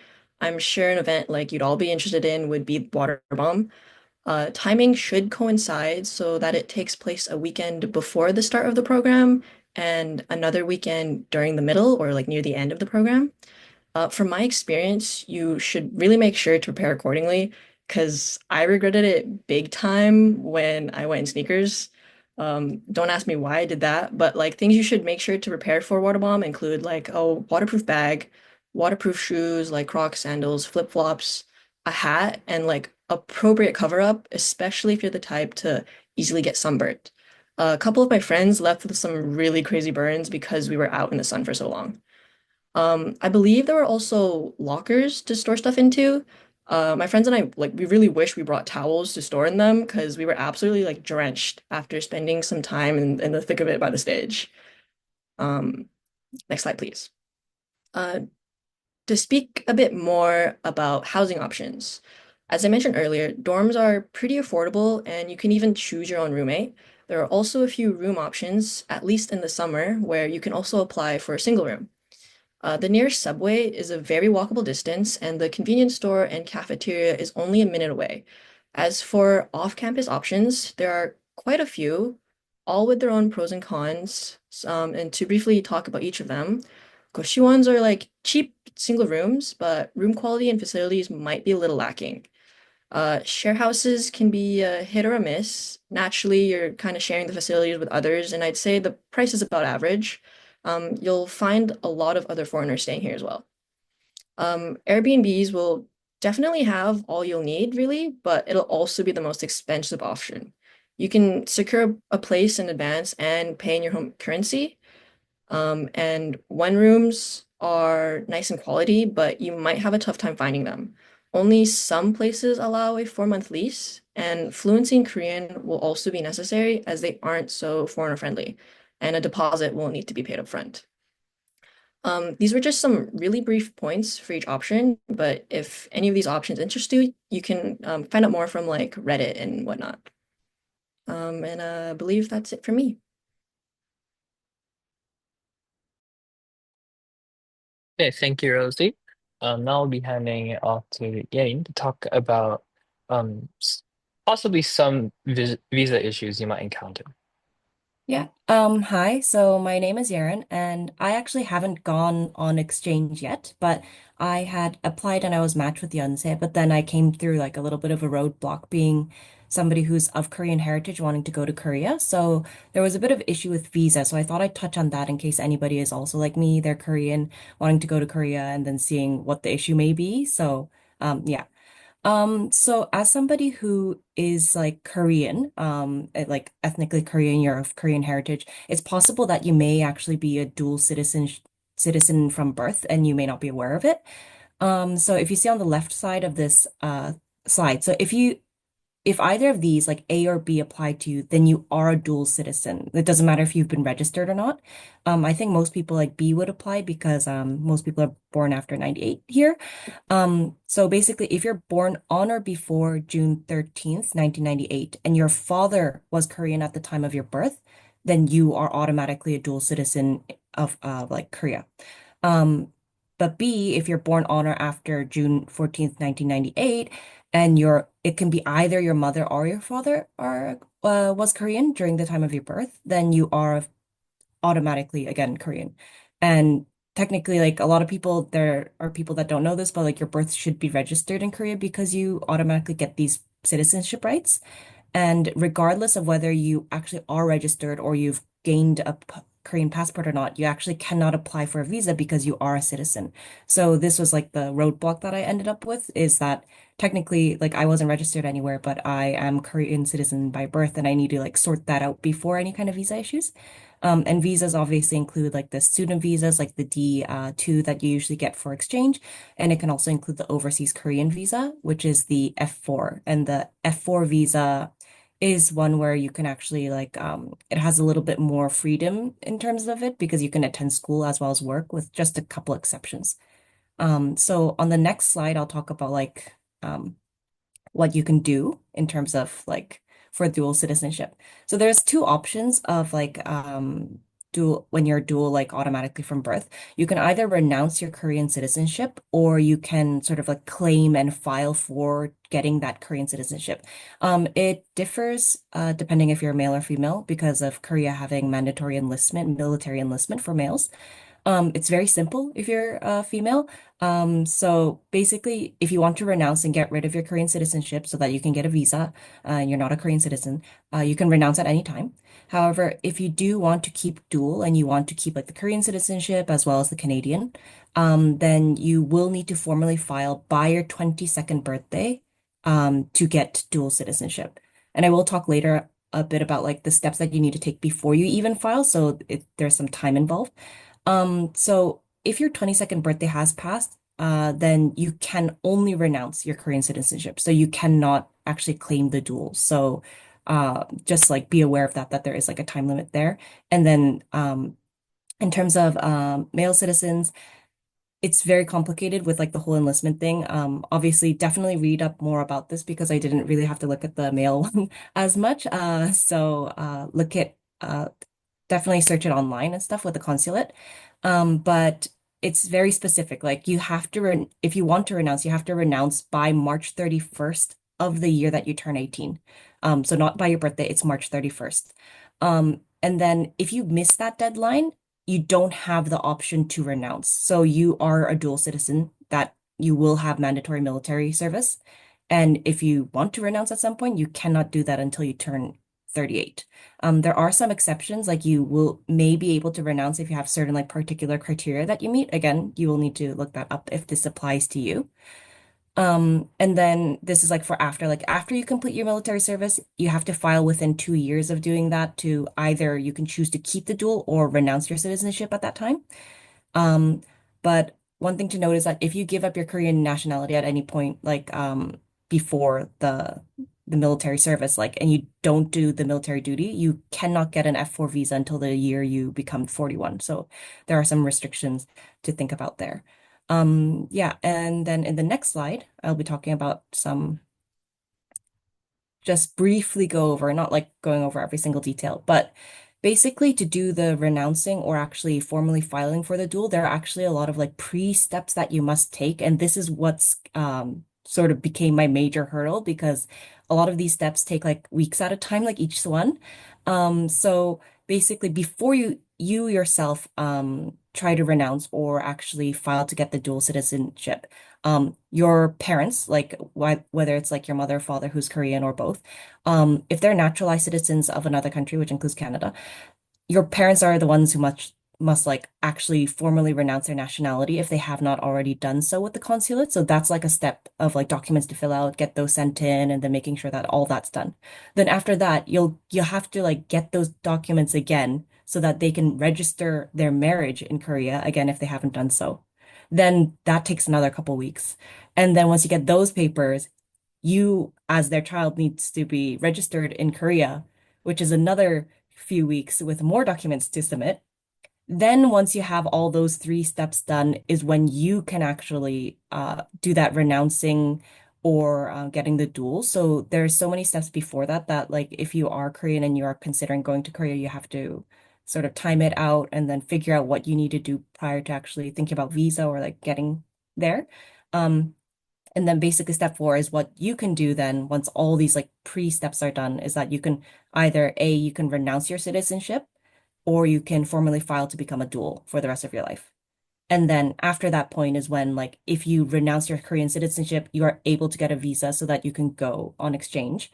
I'm sure an event like you'd all be interested in would be water bomb. Timing should coincide so that it takes place a weekend before the start of the program and another weekend during the middle or like near the end of the program. From my experience, you should really make sure to prepare accordingly because I regretted it big time when I went in sneakers. Don't ask me why I did that, but like things you should make sure to prepare for water bomb include like a waterproof bag, waterproof shoes like Crocs, sandals, flip-flops, a hat, and like appropriate cover up, especially if you're the type to easily get sunburned. A couple of my friends left with some really crazy burns because we were out in the sun for so long. I believe there were also lockers to store stuff into. My friends and I, like, we really wish we brought towels to store in them because we were absolutely like drenched after spending some time in the thick of it by the stage. Um, Next slide, please. Uh, to speak a bit more about housing options, as I mentioned earlier, dorms are pretty affordable and you can even choose your own roommate. There are also a few room options, at least in the summer, where you can also apply for a single room. The nearest subway is a very walkable distance, and the convenience store and cafeteria is only a minute away. As for off-campus options, there are quite a few, all with their own pros and cons. And to briefly talk about each of them, Goshi ones are like cheap single rooms, but room quality and facilities might be a little lacking. Share houses can be a hit or a miss. Naturally, you're kind of sharing the facilities with others, and I'd say the price is about average. You'll find a lot of other foreigners staying here as well. Airbnbs will definitely have all you'll need, really, but it'll also be the most expensive option. You can secure a place in advance and pay in your home currency. And one rooms are nice and quality, but you might have a tough time finding them. Only some places allow a 4-month lease, and fluency in Korean will also be necessary as they aren't so foreigner friendly, and a deposit will need to be paid up front. These were just some really brief points for each option, but if any of these options interest you, you can find out more from like Reddit and whatnot. And I believe that's it for me. Okay, thank you, Rosie. Now I'll be handing it off to Yain to talk about possibly some visa issues you might encounter. Yeah. Hi. So my name is Yaren, and I actually haven't gone on exchange yet, but I had applied and I was matched with Yonsei, but then I came through like a little bit of a roadblock being somebody who's of Korean heritage wanting to go to Korea. So there was a bit of issue with visa. So I thought I'd touch on that in case anybody is also like me, they're Korean, wanting to go to Korea and then seeing what the issue may be. So yeah. So as somebody who is like Korean, like ethnically Korean, you're of Korean heritage, it's possible that you may actually be a dual citizen from birth and you may not be aware of it. So if you see on the left side of this slide, so if either of these, like A or B, apply to you, then you are a dual citizen. It doesn't matter if you've been registered or not. I think most people like B would apply because most people are born after 98 here. So basically, if you're born on or before June 13th, 1998, and your father was Korean at the time of your birth, then you are automatically a dual citizen of like Korea. Um, but B, if you're born on or after June 14th, 1998, and it can be either your mother or your father are was Korean during the time of your birth, then you are automatically again Korean. And technically, like a lot of people, there are people that don't know this, but like your birth should be registered in Korea because you automatically get these citizenship rights. And regardless of whether you actually are registered or you've gained a Korean passport or not, you actually cannot apply for a visa because you are a citizen. So this was like the roadblock that I ended up with is that technically, like I wasn't registered anywhere, but I am Korean citizen by birth, and I need to like sort that out before any kind of visa issues. And visas obviously include like the student visas, like the D2 that you usually get for exchange. And it can also include the overseas Korean visa, which is the F4. And the F4 visa is one where you can actually like it has a little bit more freedom in terms of it because you can attend school as well as work with just a couple exceptions. So on the next slide, I'll talk about like what you can do in terms of like for dual citizenship. So there's two options of like dual when you're dual like automatically from birth. You can either renounce your Korean citizenship or you can sort of like claim and file for getting that Korean citizenship. It differs depending if you're male or female because of Korea having mandatory enlistment, military enlistment for males. It's very simple if you're female. So basically, if you want to renounce and get rid of your Korean citizenship so that you can get a visa, and you're not a Korean citizen, you can renounce at any time. However, if you do want to keep dual and you want to keep like the Korean citizenship as well as the Canadian, then you will need to formally file by your 22nd birthday, to get dual citizenship. And I will talk later a bit about like the steps that you need to take before you even file. So there's some time involved. So if your 22nd birthday has passed, then you can only renounce your Korean citizenship. So you cannot actually claim the dual. So just like be aware of that there is like a time limit there. And then in terms of male citizens, it's very complicated with like the whole enlistment thing. Obviously, definitely read up more about this because I didn't really have to look at the male one as much. So look at definitely search it online and stuff with the consulate. But it's very specific. Like you have to if you want to renounce, you have to renounce by March 31st of the year that you turn 18. So not by your birthday, it's March 31st. And then if you miss that deadline, you don't have the option to renounce. So you are a dual citizen that you will have mandatory military service. And if you want to renounce at some point, you cannot do that until you turn 38. There are some exceptions, like you will may be able to renounce if you have certain like particular criteria that you meet. Again, you will need to look that up if this applies to you. And then this is like for after, like after you complete your military service, you have to file within 2 years of doing that to either you can choose to keep the dual or renounce your citizenship at that time. Um, but one thing to note is that if you give up your Korean nationality at any point, like before the military service, like and you don't do the military duty, you cannot get an F4 visa until the year you become 41. So there are some restrictions to think about there. Yeah, and then in the next slide, I'll be talking about some just briefly go over, not like going over every single detail, but basically to do the renouncing or actually formally filing for the dual, there are actually a lot of like pre-steps that you must take. And this is what's sort of became my major hurdle because a lot of these steps take like weeks at a time, like each one. So basically before you yourself try to renounce or actually file to get the dual citizenship, your parents, like whether it's like your mother or father who's Korean or both, if they're naturalized citizens of another country, which includes Canada, your parents are the ones who must like actually formally renounce their nationality if they have not already done so with the consulate. So that's like a step of like documents to fill out, get those sent in, and then making sure that all that's done. Then after that, you'll have to like get those documents again so that they can register their marriage in Korea again if they haven't done so. Then that takes another couple weeks. And then once you get those papers, you as their child needs to be registered in Korea, which is another few weeks with more documents to submit. Then once you have all those three steps done is when you can actually do that renouncing or getting the dual. So there's so many steps before that that like if you are Korean and you are considering going to Korea, you have to sort of time it out and then figure out what you need to do prior to actually thinking about visa or like getting there. Um, and then basically step four is what you can do then once all these like pre-steps are done is that you can either A, you can renounce your citizenship or you can formally file to become a dual for the rest of your life. And then after that point is when like if you renounce your Korean citizenship, you are able to get a visa so that you can go on exchange.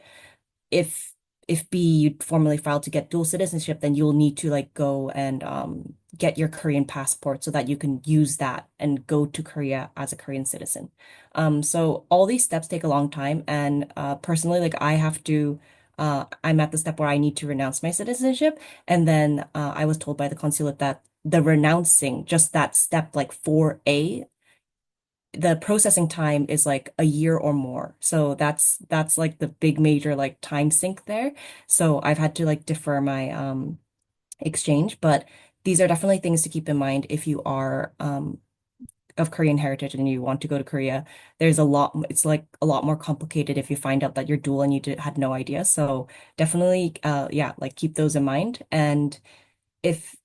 If if B you formally file to get dual citizenship, then you'll need to like go and get your Korean passport so that you can use that and go to Korea as a Korean citizen. So all these steps take a long time, and personally, like I have to. I'm at the step where I need to renounce my citizenship, and then I was told by the consulate that the renouncing, just that step, like 4A, the processing time is like a year or more. So that's like the big major like time sink there. So I've had to like defer my exchange, but these are definitely things to keep in mind if you are of Korean heritage and you want to go to Korea. There's a lot, it's like a lot more complicated if you find out that you're dual and you had no idea. So definitely yeah, like keep those in mind. And if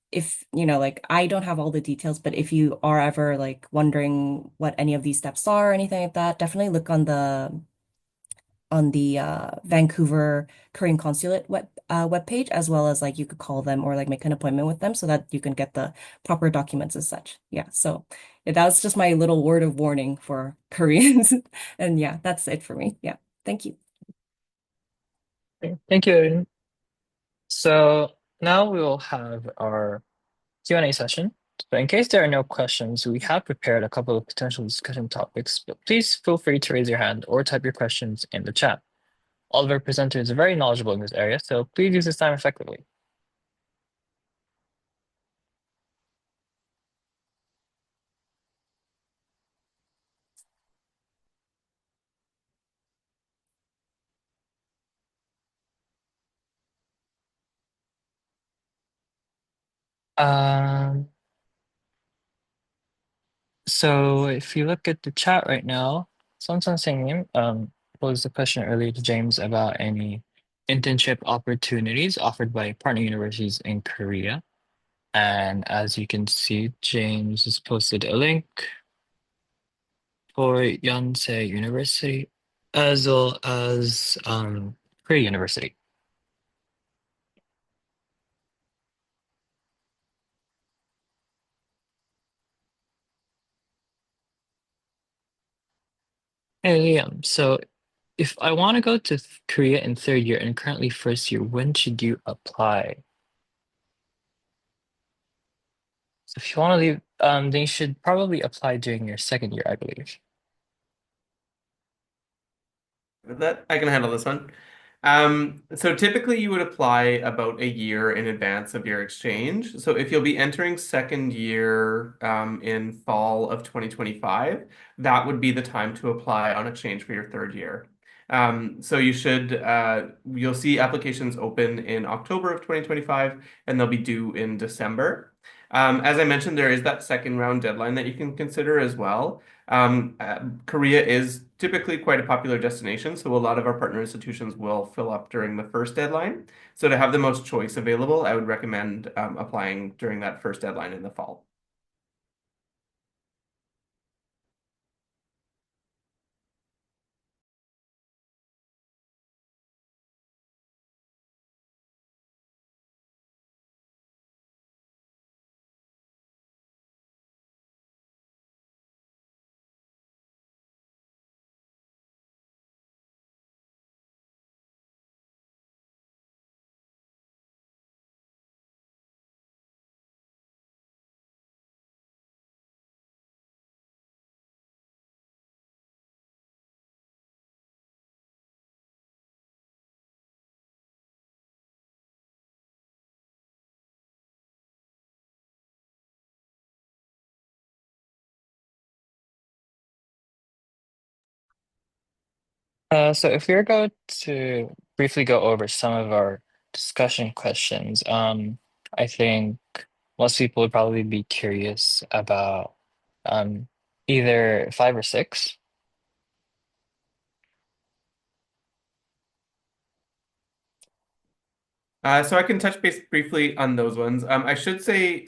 you know like I don't have all the details, but if you are ever like wondering what any of these steps are or anything like that, definitely look on the Vancouver Korean Consulate webpage, as well as like you could call them or like make an appointment with them so that you can get the proper documents as such. Yeah, so yeah, that was just my little word of warning for Koreans. And yeah, that's it for me. Yeah, thank you. Thank you, Erin. So now we will have our Q&A session. So in case there are no questions, we have prepared a couple of potential discussion topics, but please feel free to raise your hand or type your questions in the chat. All of our presenters are very knowledgeable in this area, so please use this time effectively. Um, so if you look at the chat right now, Sonsan Singim posed a question earlier to James about any internship opportunities offered by partner universities in Korea. And as you can see, James has posted a link for Yonsei University as well as Korea University. Hey, Liam, so if I want to go to Korea in third year and currently first year, when should you apply? So if you want to leave, then you should probably apply during your second year, I believe. That I can handle this one. So typically you would apply about a year in advance of your exchange. So if you'll be entering second year in fall of 2025, that would be the time to apply on exchange for your third year. So you'll see applications open in October of 2025 and they'll be due in December. As I mentioned, there is that second round deadline that you can consider as well. Korea is typically quite a popular destination, so a lot of our partner institutions will fill up during the first deadline. So to have the most choice available, I would recommend applying during that first deadline in the fall. So if we are going to briefly go over some of our discussion questions, I think most people would probably be curious about um, either five or six. So I can touch base briefly on those ones. I should say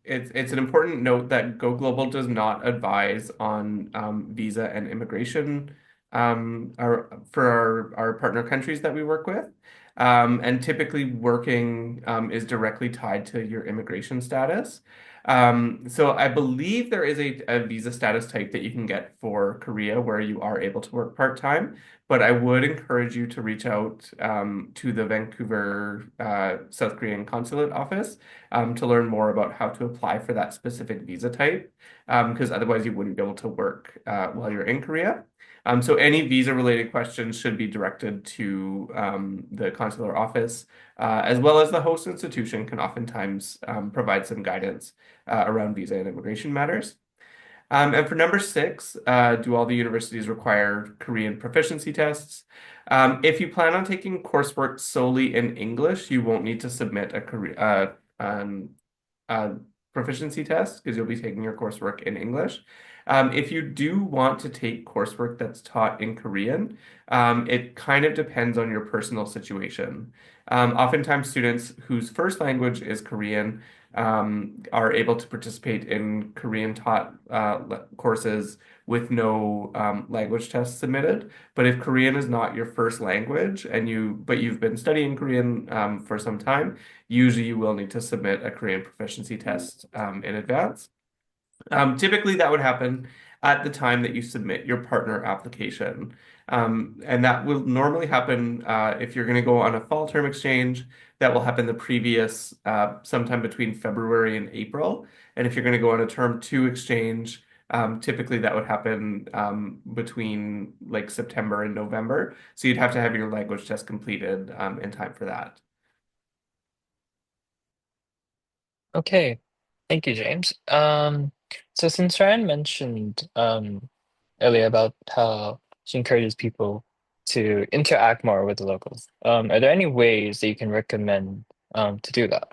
it's an important note that Go Global does not advise on visa and immigration for our partner countries that we work with. And typically working is directly tied to your immigration status. So I believe there is a visa status type that you can get for Korea where you are able to work part-time. But I would encourage you to reach out to the Vancouver South Korean consulate office to learn more about how to apply for that specific visa type, because otherwise you wouldn't be able to work while you're in Korea. So any visa-related questions should be directed to the consular office, as well as the host institution can oftentimes provide some guidance around visa and immigration matters. And for number six, do all the universities require Korean proficiency tests? If you plan on taking coursework solely in English, you won't need to submit a uh, proficiency test because you'll be taking your coursework in English. If you do want to take coursework that's taught in Korean, it kind of depends on your personal situation. Oftentimes, students whose first language is Korean are able to participate in Korean taught courses with no language tests submitted. But if Korean is not your first language but you've been studying Korean for some time, usually you will need to submit a Korean proficiency test in advance. Typically, that would happen at the time that you submit your partner application. And that will normally happen if you're going to go on a fall term exchange, that will happen the previous sometime between February and April. And if you're going to go on a term two exchange, typically that would happen between like September and November. So you'd have to have your language test completed in time for that. Okay, thank you, James. So since Ryan mentioned earlier about how she encourages people to interact more with the locals, are there any ways that you can recommend to do that?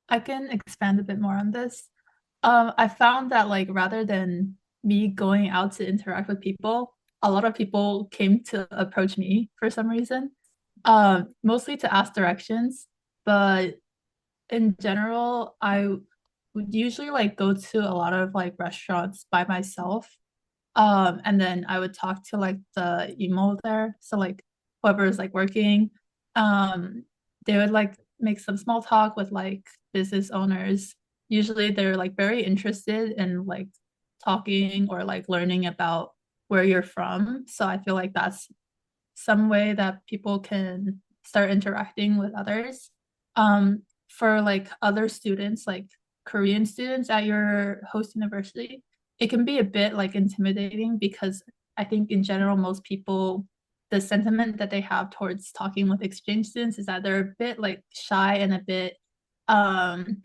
I can expand a bit more on this. I found that like rather than me going out to interact with people, a lot of people came to approach me for some reason. Mostly to ask directions, but in general, I would usually like go to a lot of like restaurants by myself. And then I would talk to like the emo there. So like whoever's like working, um, they would like make some small talk with like business owners. Usually they're like very interested in like talking or like learning about where you're from. So I feel like that's some way that people can start interacting with others. For like other students, like Korean students at your host university, it can be a bit like intimidating because I think in general, most people, the sentiment that they have towards talking with exchange students is that they're a bit like shy and a bit, um,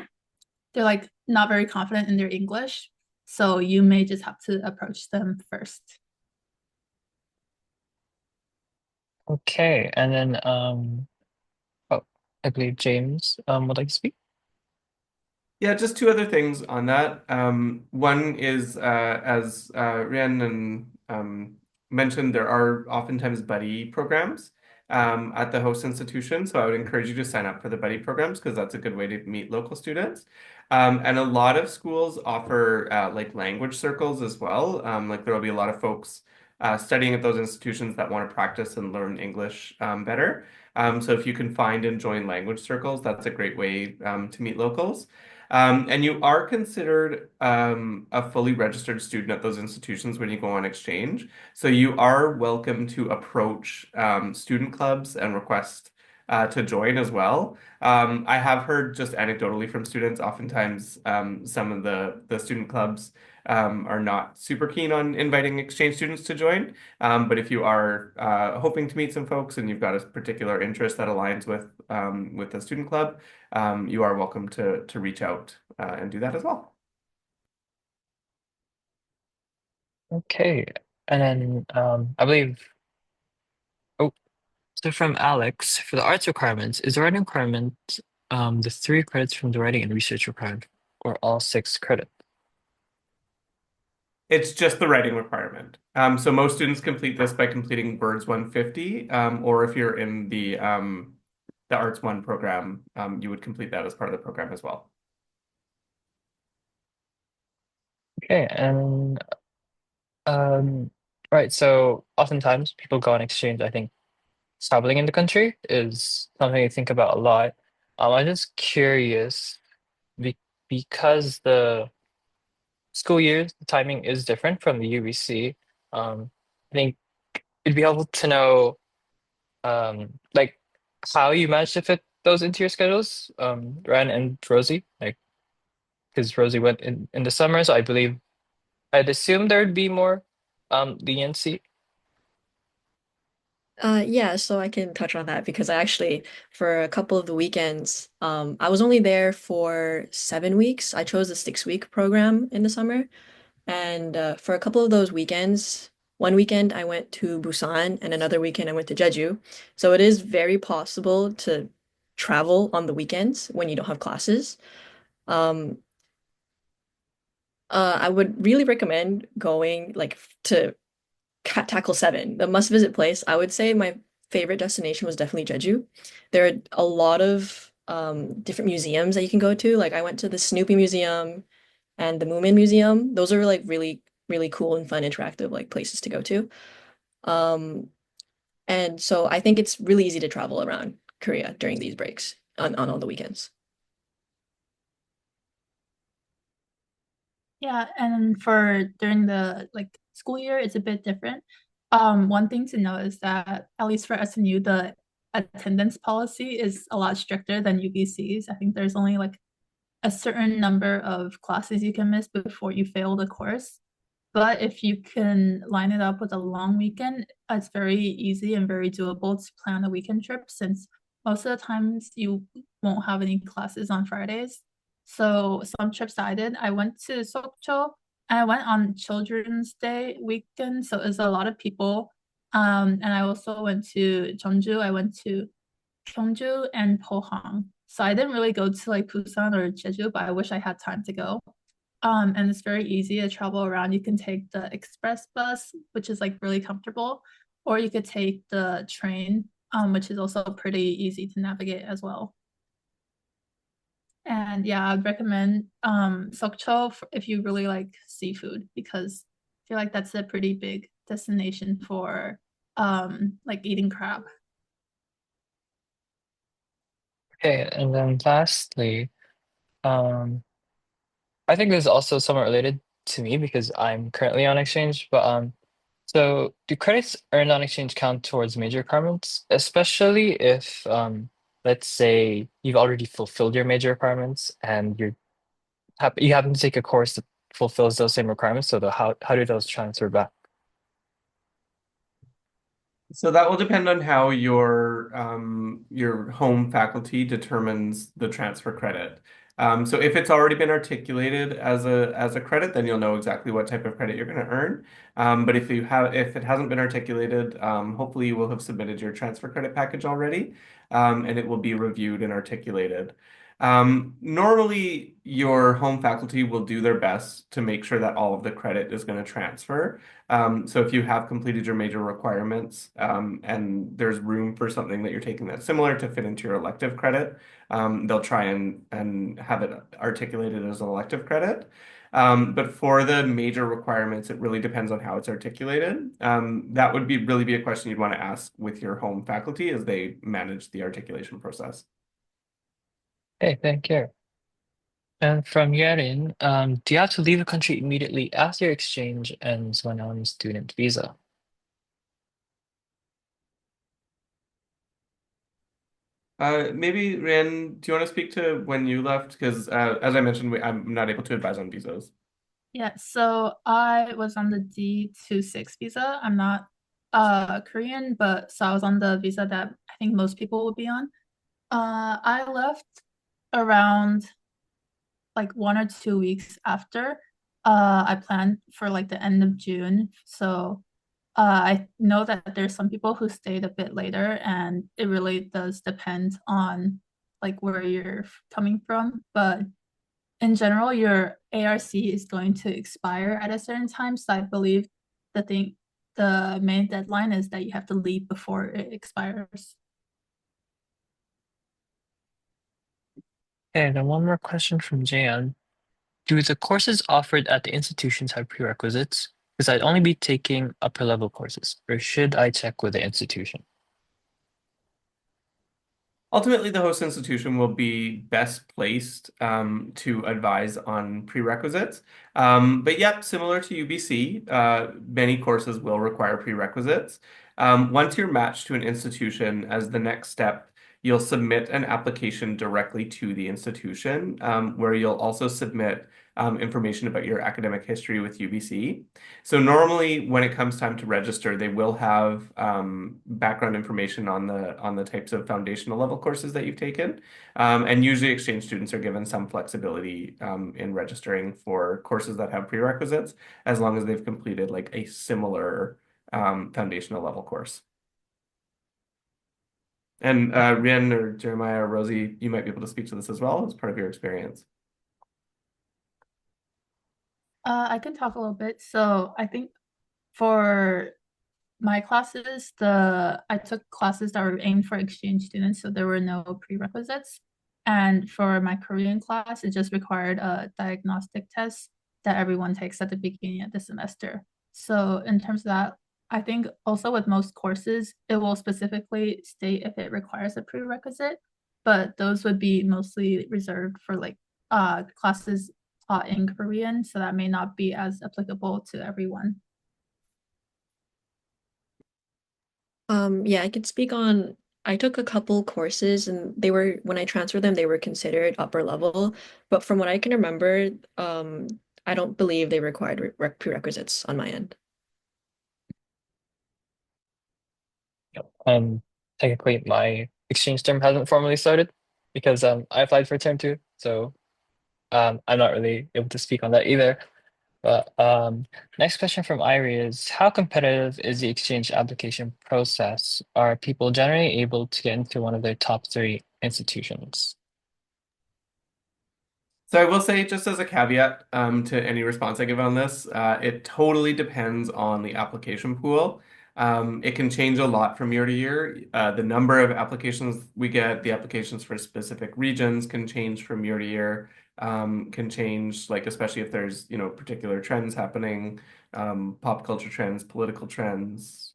they're like not very confident in their English. So you may just have to approach them first. Okay, and then oh, I believe James would like to speak. Yeah, just two other things on that. One is, as Rhiannon mentioned, there are oftentimes buddy programs at the host institution. So I would encourage you to sign up for the buddy programs because that's a good way to meet local students. And a lot of schools offer like language circles as well. Like there will be a lot of folks studying at those institutions that want to practice and learn English better. So if you can find and join language circles, that's a great way to meet locals. And you are considered a fully registered student at those institutions when you go on exchange. So you are welcome to approach student clubs and request to join as well. I have heard just anecdotally from students, oftentimes some of the student clubs are not super keen on inviting exchange students to join. But if you are hoping to meet some folks and you've got a particular interest that aligns with the student club, you are welcome to reach out and do that as well. Okay, and then I believe oh, so from Alex, for the arts requirements, is the writing requirement the 3 credits from the writing and research required, or all 6 credits? It's just the writing requirement. So most students complete this by completing Birds 150, or if you're in the Arts 1 program, you would complete that as part of the program as well. Okay, and right, so oftentimes people go on exchange, I think traveling in the country is something to think about a lot. I'm just curious be because the school years, the timing is different from the UBC. I think it'd be helpful to know like how you managed to fit those into your schedules, Ren and Rosie, like because Rosie went in the summer, so I believe I'd assume there'd be more leniency. Yeah, so I can touch on that because I actually, for a couple of the weekends, I was only there for 7 weeks. I chose the 6 week program in the summer. And for a couple of those weekends, one weekend I went to Busan and another weekend I went to Jeju. So it is very possible to travel on the weekends when you don't have classes. Um, I would really recommend going like to tackle seven, the must visit place. I would say my favorite destination was definitely Jeju. There are a lot of different museums that you can go to. Like I went to the Snoopy Museum and the Moomin Museum. Those are like really, really cool and fun, interactive like places to go to. Um, and so I think it's really easy to travel around Korea during these breaks on all the weekends. Yeah, and for during the like school year, it's a bit different. One thing to know is that at least for SNU, the attendance policy is a lot stricter than UBC's. I think there's only like a certain number of classes you can miss before you fail the course. But if you can line it up with a long weekend, it's very easy and very doable to plan a weekend trip since most of the times you won't have any classes on Fridays. So some trips that I did, I went to Sokcho and I went on Children's Day weekend. So it's a lot of people. And I also went to Jeonju. I went to Gyeongju and Pohang. So I didn't really go to like Busan or Jeju, but I wish I had time to go. And it's very easy to travel around. You can take the express bus, which is like really comfortable, or you could take the train, which is also pretty easy to navigate as well. And yeah, I'd recommend Sokcho if you really like seafood, because I feel like that's a pretty big destination for like eating crab. Okay, and then lastly, um, I think this is also somewhat related to me because I'm currently on exchange, but so do credits earned on exchange count towards major requirements, especially if let's say you've already fulfilled your major requirements and you happen to take a course that fulfills those same requirements, so how do those transfer back? So that will depend on how your home faculty determines the transfer credit. So if it's already been articulated as a credit, then you'll know exactly what type of credit you're going to earn. But if it hasn't been articulated, hopefully you will have submitted your transfer credit package already, and it will be reviewed and articulated. Normally, your home faculty will do their best to make sure that all of the credit is going to transfer. So if you have completed your major requirements, and there's room for something that you're taking that's similar to fit into your elective credit, they'll try and have it articulated as an elective credit. But for the major requirements, it really depends on how it's articulated. That would really be a question you'd want to ask with your home faculty as they manage the articulation process. Okay, thank you. And from Yerin, do you have to leave the country immediately after your exchange ends when on student visa? Maybe Ryan, do you want to speak to when you left? Because as I mentioned, I'm not able to advise on visas. Yeah, so I was on the D26 visa. I'm not Korean, but so I was on the visa that I think most people would be on. I left around like 1 or 2 weeks after. I planned for like the end of June. So I know that there's some people who stayed a bit later, and it really does depend on like where you're coming from. But in general, your ARC is going to expire at a certain time. So I believe the main deadline is that you have to leave before it expires. Okay, then one more question from Jan. Do the courses offered at the institutions have prerequisites? Because I'd only be taking upper level courses, or should I check with the institution? Ultimately, the host institution will be best placed to advise on prerequisites. But yep, similar to UBC, many courses will require prerequisites. Once you're matched to an institution, as the next step, you'll submit an application directly to the institution, where you'll also submit information about your academic history with UBC. So normally, when it comes time to register, they will have background information on the types of foundational level courses that you've taken, and usually exchange students are given some flexibility in registering for courses that have prerequisites, as long as they've completed like a similar foundational level course. And Rian or Jeremiah or Rosie, you might be able to speak to this as well as part of your experience. I can talk a little bit. So I think for my classes, I took classes that were aimed for exchange students, so there were no prerequisites. And for my Korean class, it just required a diagnostic test that everyone takes at the beginning of the semester. So in terms of that, I think also with most courses, it will specifically state if it requires a prerequisite, but those would be mostly reserved for like classes taught in Korean, so that may not be as applicable to everyone. Yeah, I could speak on. I took a couple courses and they were, when I transferred them, they were considered upper level. But from what I can remember, I don't believe they required prerequisites on my end. Yep. Technically, my exchange term hasn't formally started because I applied for term two, so I'm not really able to speak on that either. But next question from Irie is, how competitive is the exchange application process? Are people generally able to get into one of their top three institutions? So I will say, just as a caveat to any response I give on this, it totally depends on the application pool. It can change a lot from year to year. The number of applications we get, the applications for specific regions can change from year to year. Can change, like especially if there's, particular trends happening, pop culture trends, political trends,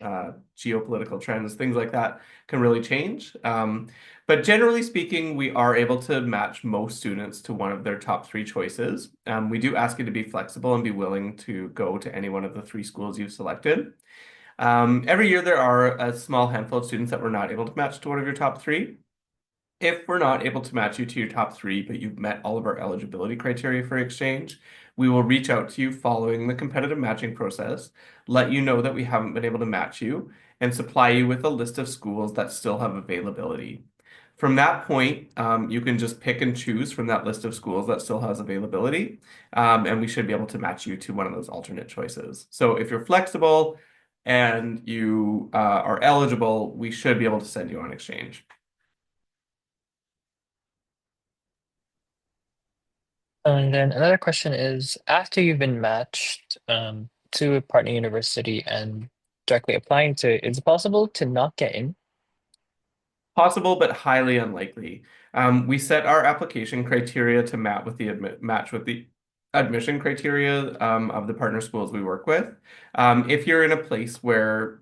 geopolitical trends, things like that can really change. But generally speaking, we are able to match most students to one of their top three choices. We do ask you to be flexible and be willing to go to any one of the three schools you've selected. Every year there are a small handful of students that we're not able to match to one of your top three. If we're not able to match you to your top three, but you've met all of our eligibility criteria for exchange, we will reach out to you following the competitive matching process, let you know that we haven't been able to match you, and supply you with a list of schools that still have availability. From that point, you can just pick and choose from that list of schools that still has availability, and we should be able to match you to one of those alternate choices. So if you're flexible and you are eligible, we should be able to send you on exchange. And then another question is, after you've been matched to a partner university and directly applying to it, is it possible to not get in? Possible, but highly unlikely. We set our application criteria to match with the admission criteria of the partner schools we work with. If you're in a place where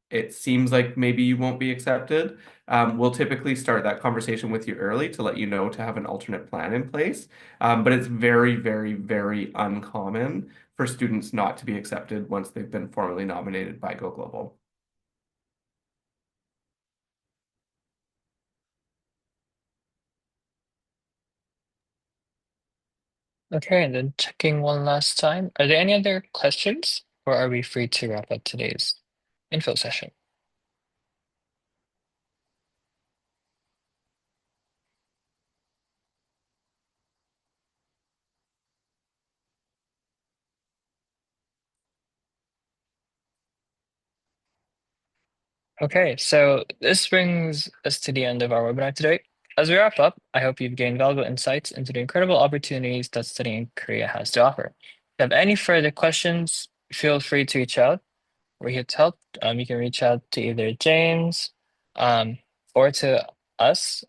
it seems like maybe you won't be accepted, we'll typically start that conversation with you early to let you know to have an alternate plan in place. But it's very, very, very uncommon for students not to be accepted once they've been formally nominated by Go Global. Okay, and then checking one last time. Are there any other questions, or are we free to wrap up today's info session? Okay, so this brings us to the end of our webinar today. As we wrap up, I hope you've gained valuable insights into the incredible opportunities that studying in Korea has to offer. If you have any further questions, feel free to reach out. We're here to help. You can reach out to either James or to us.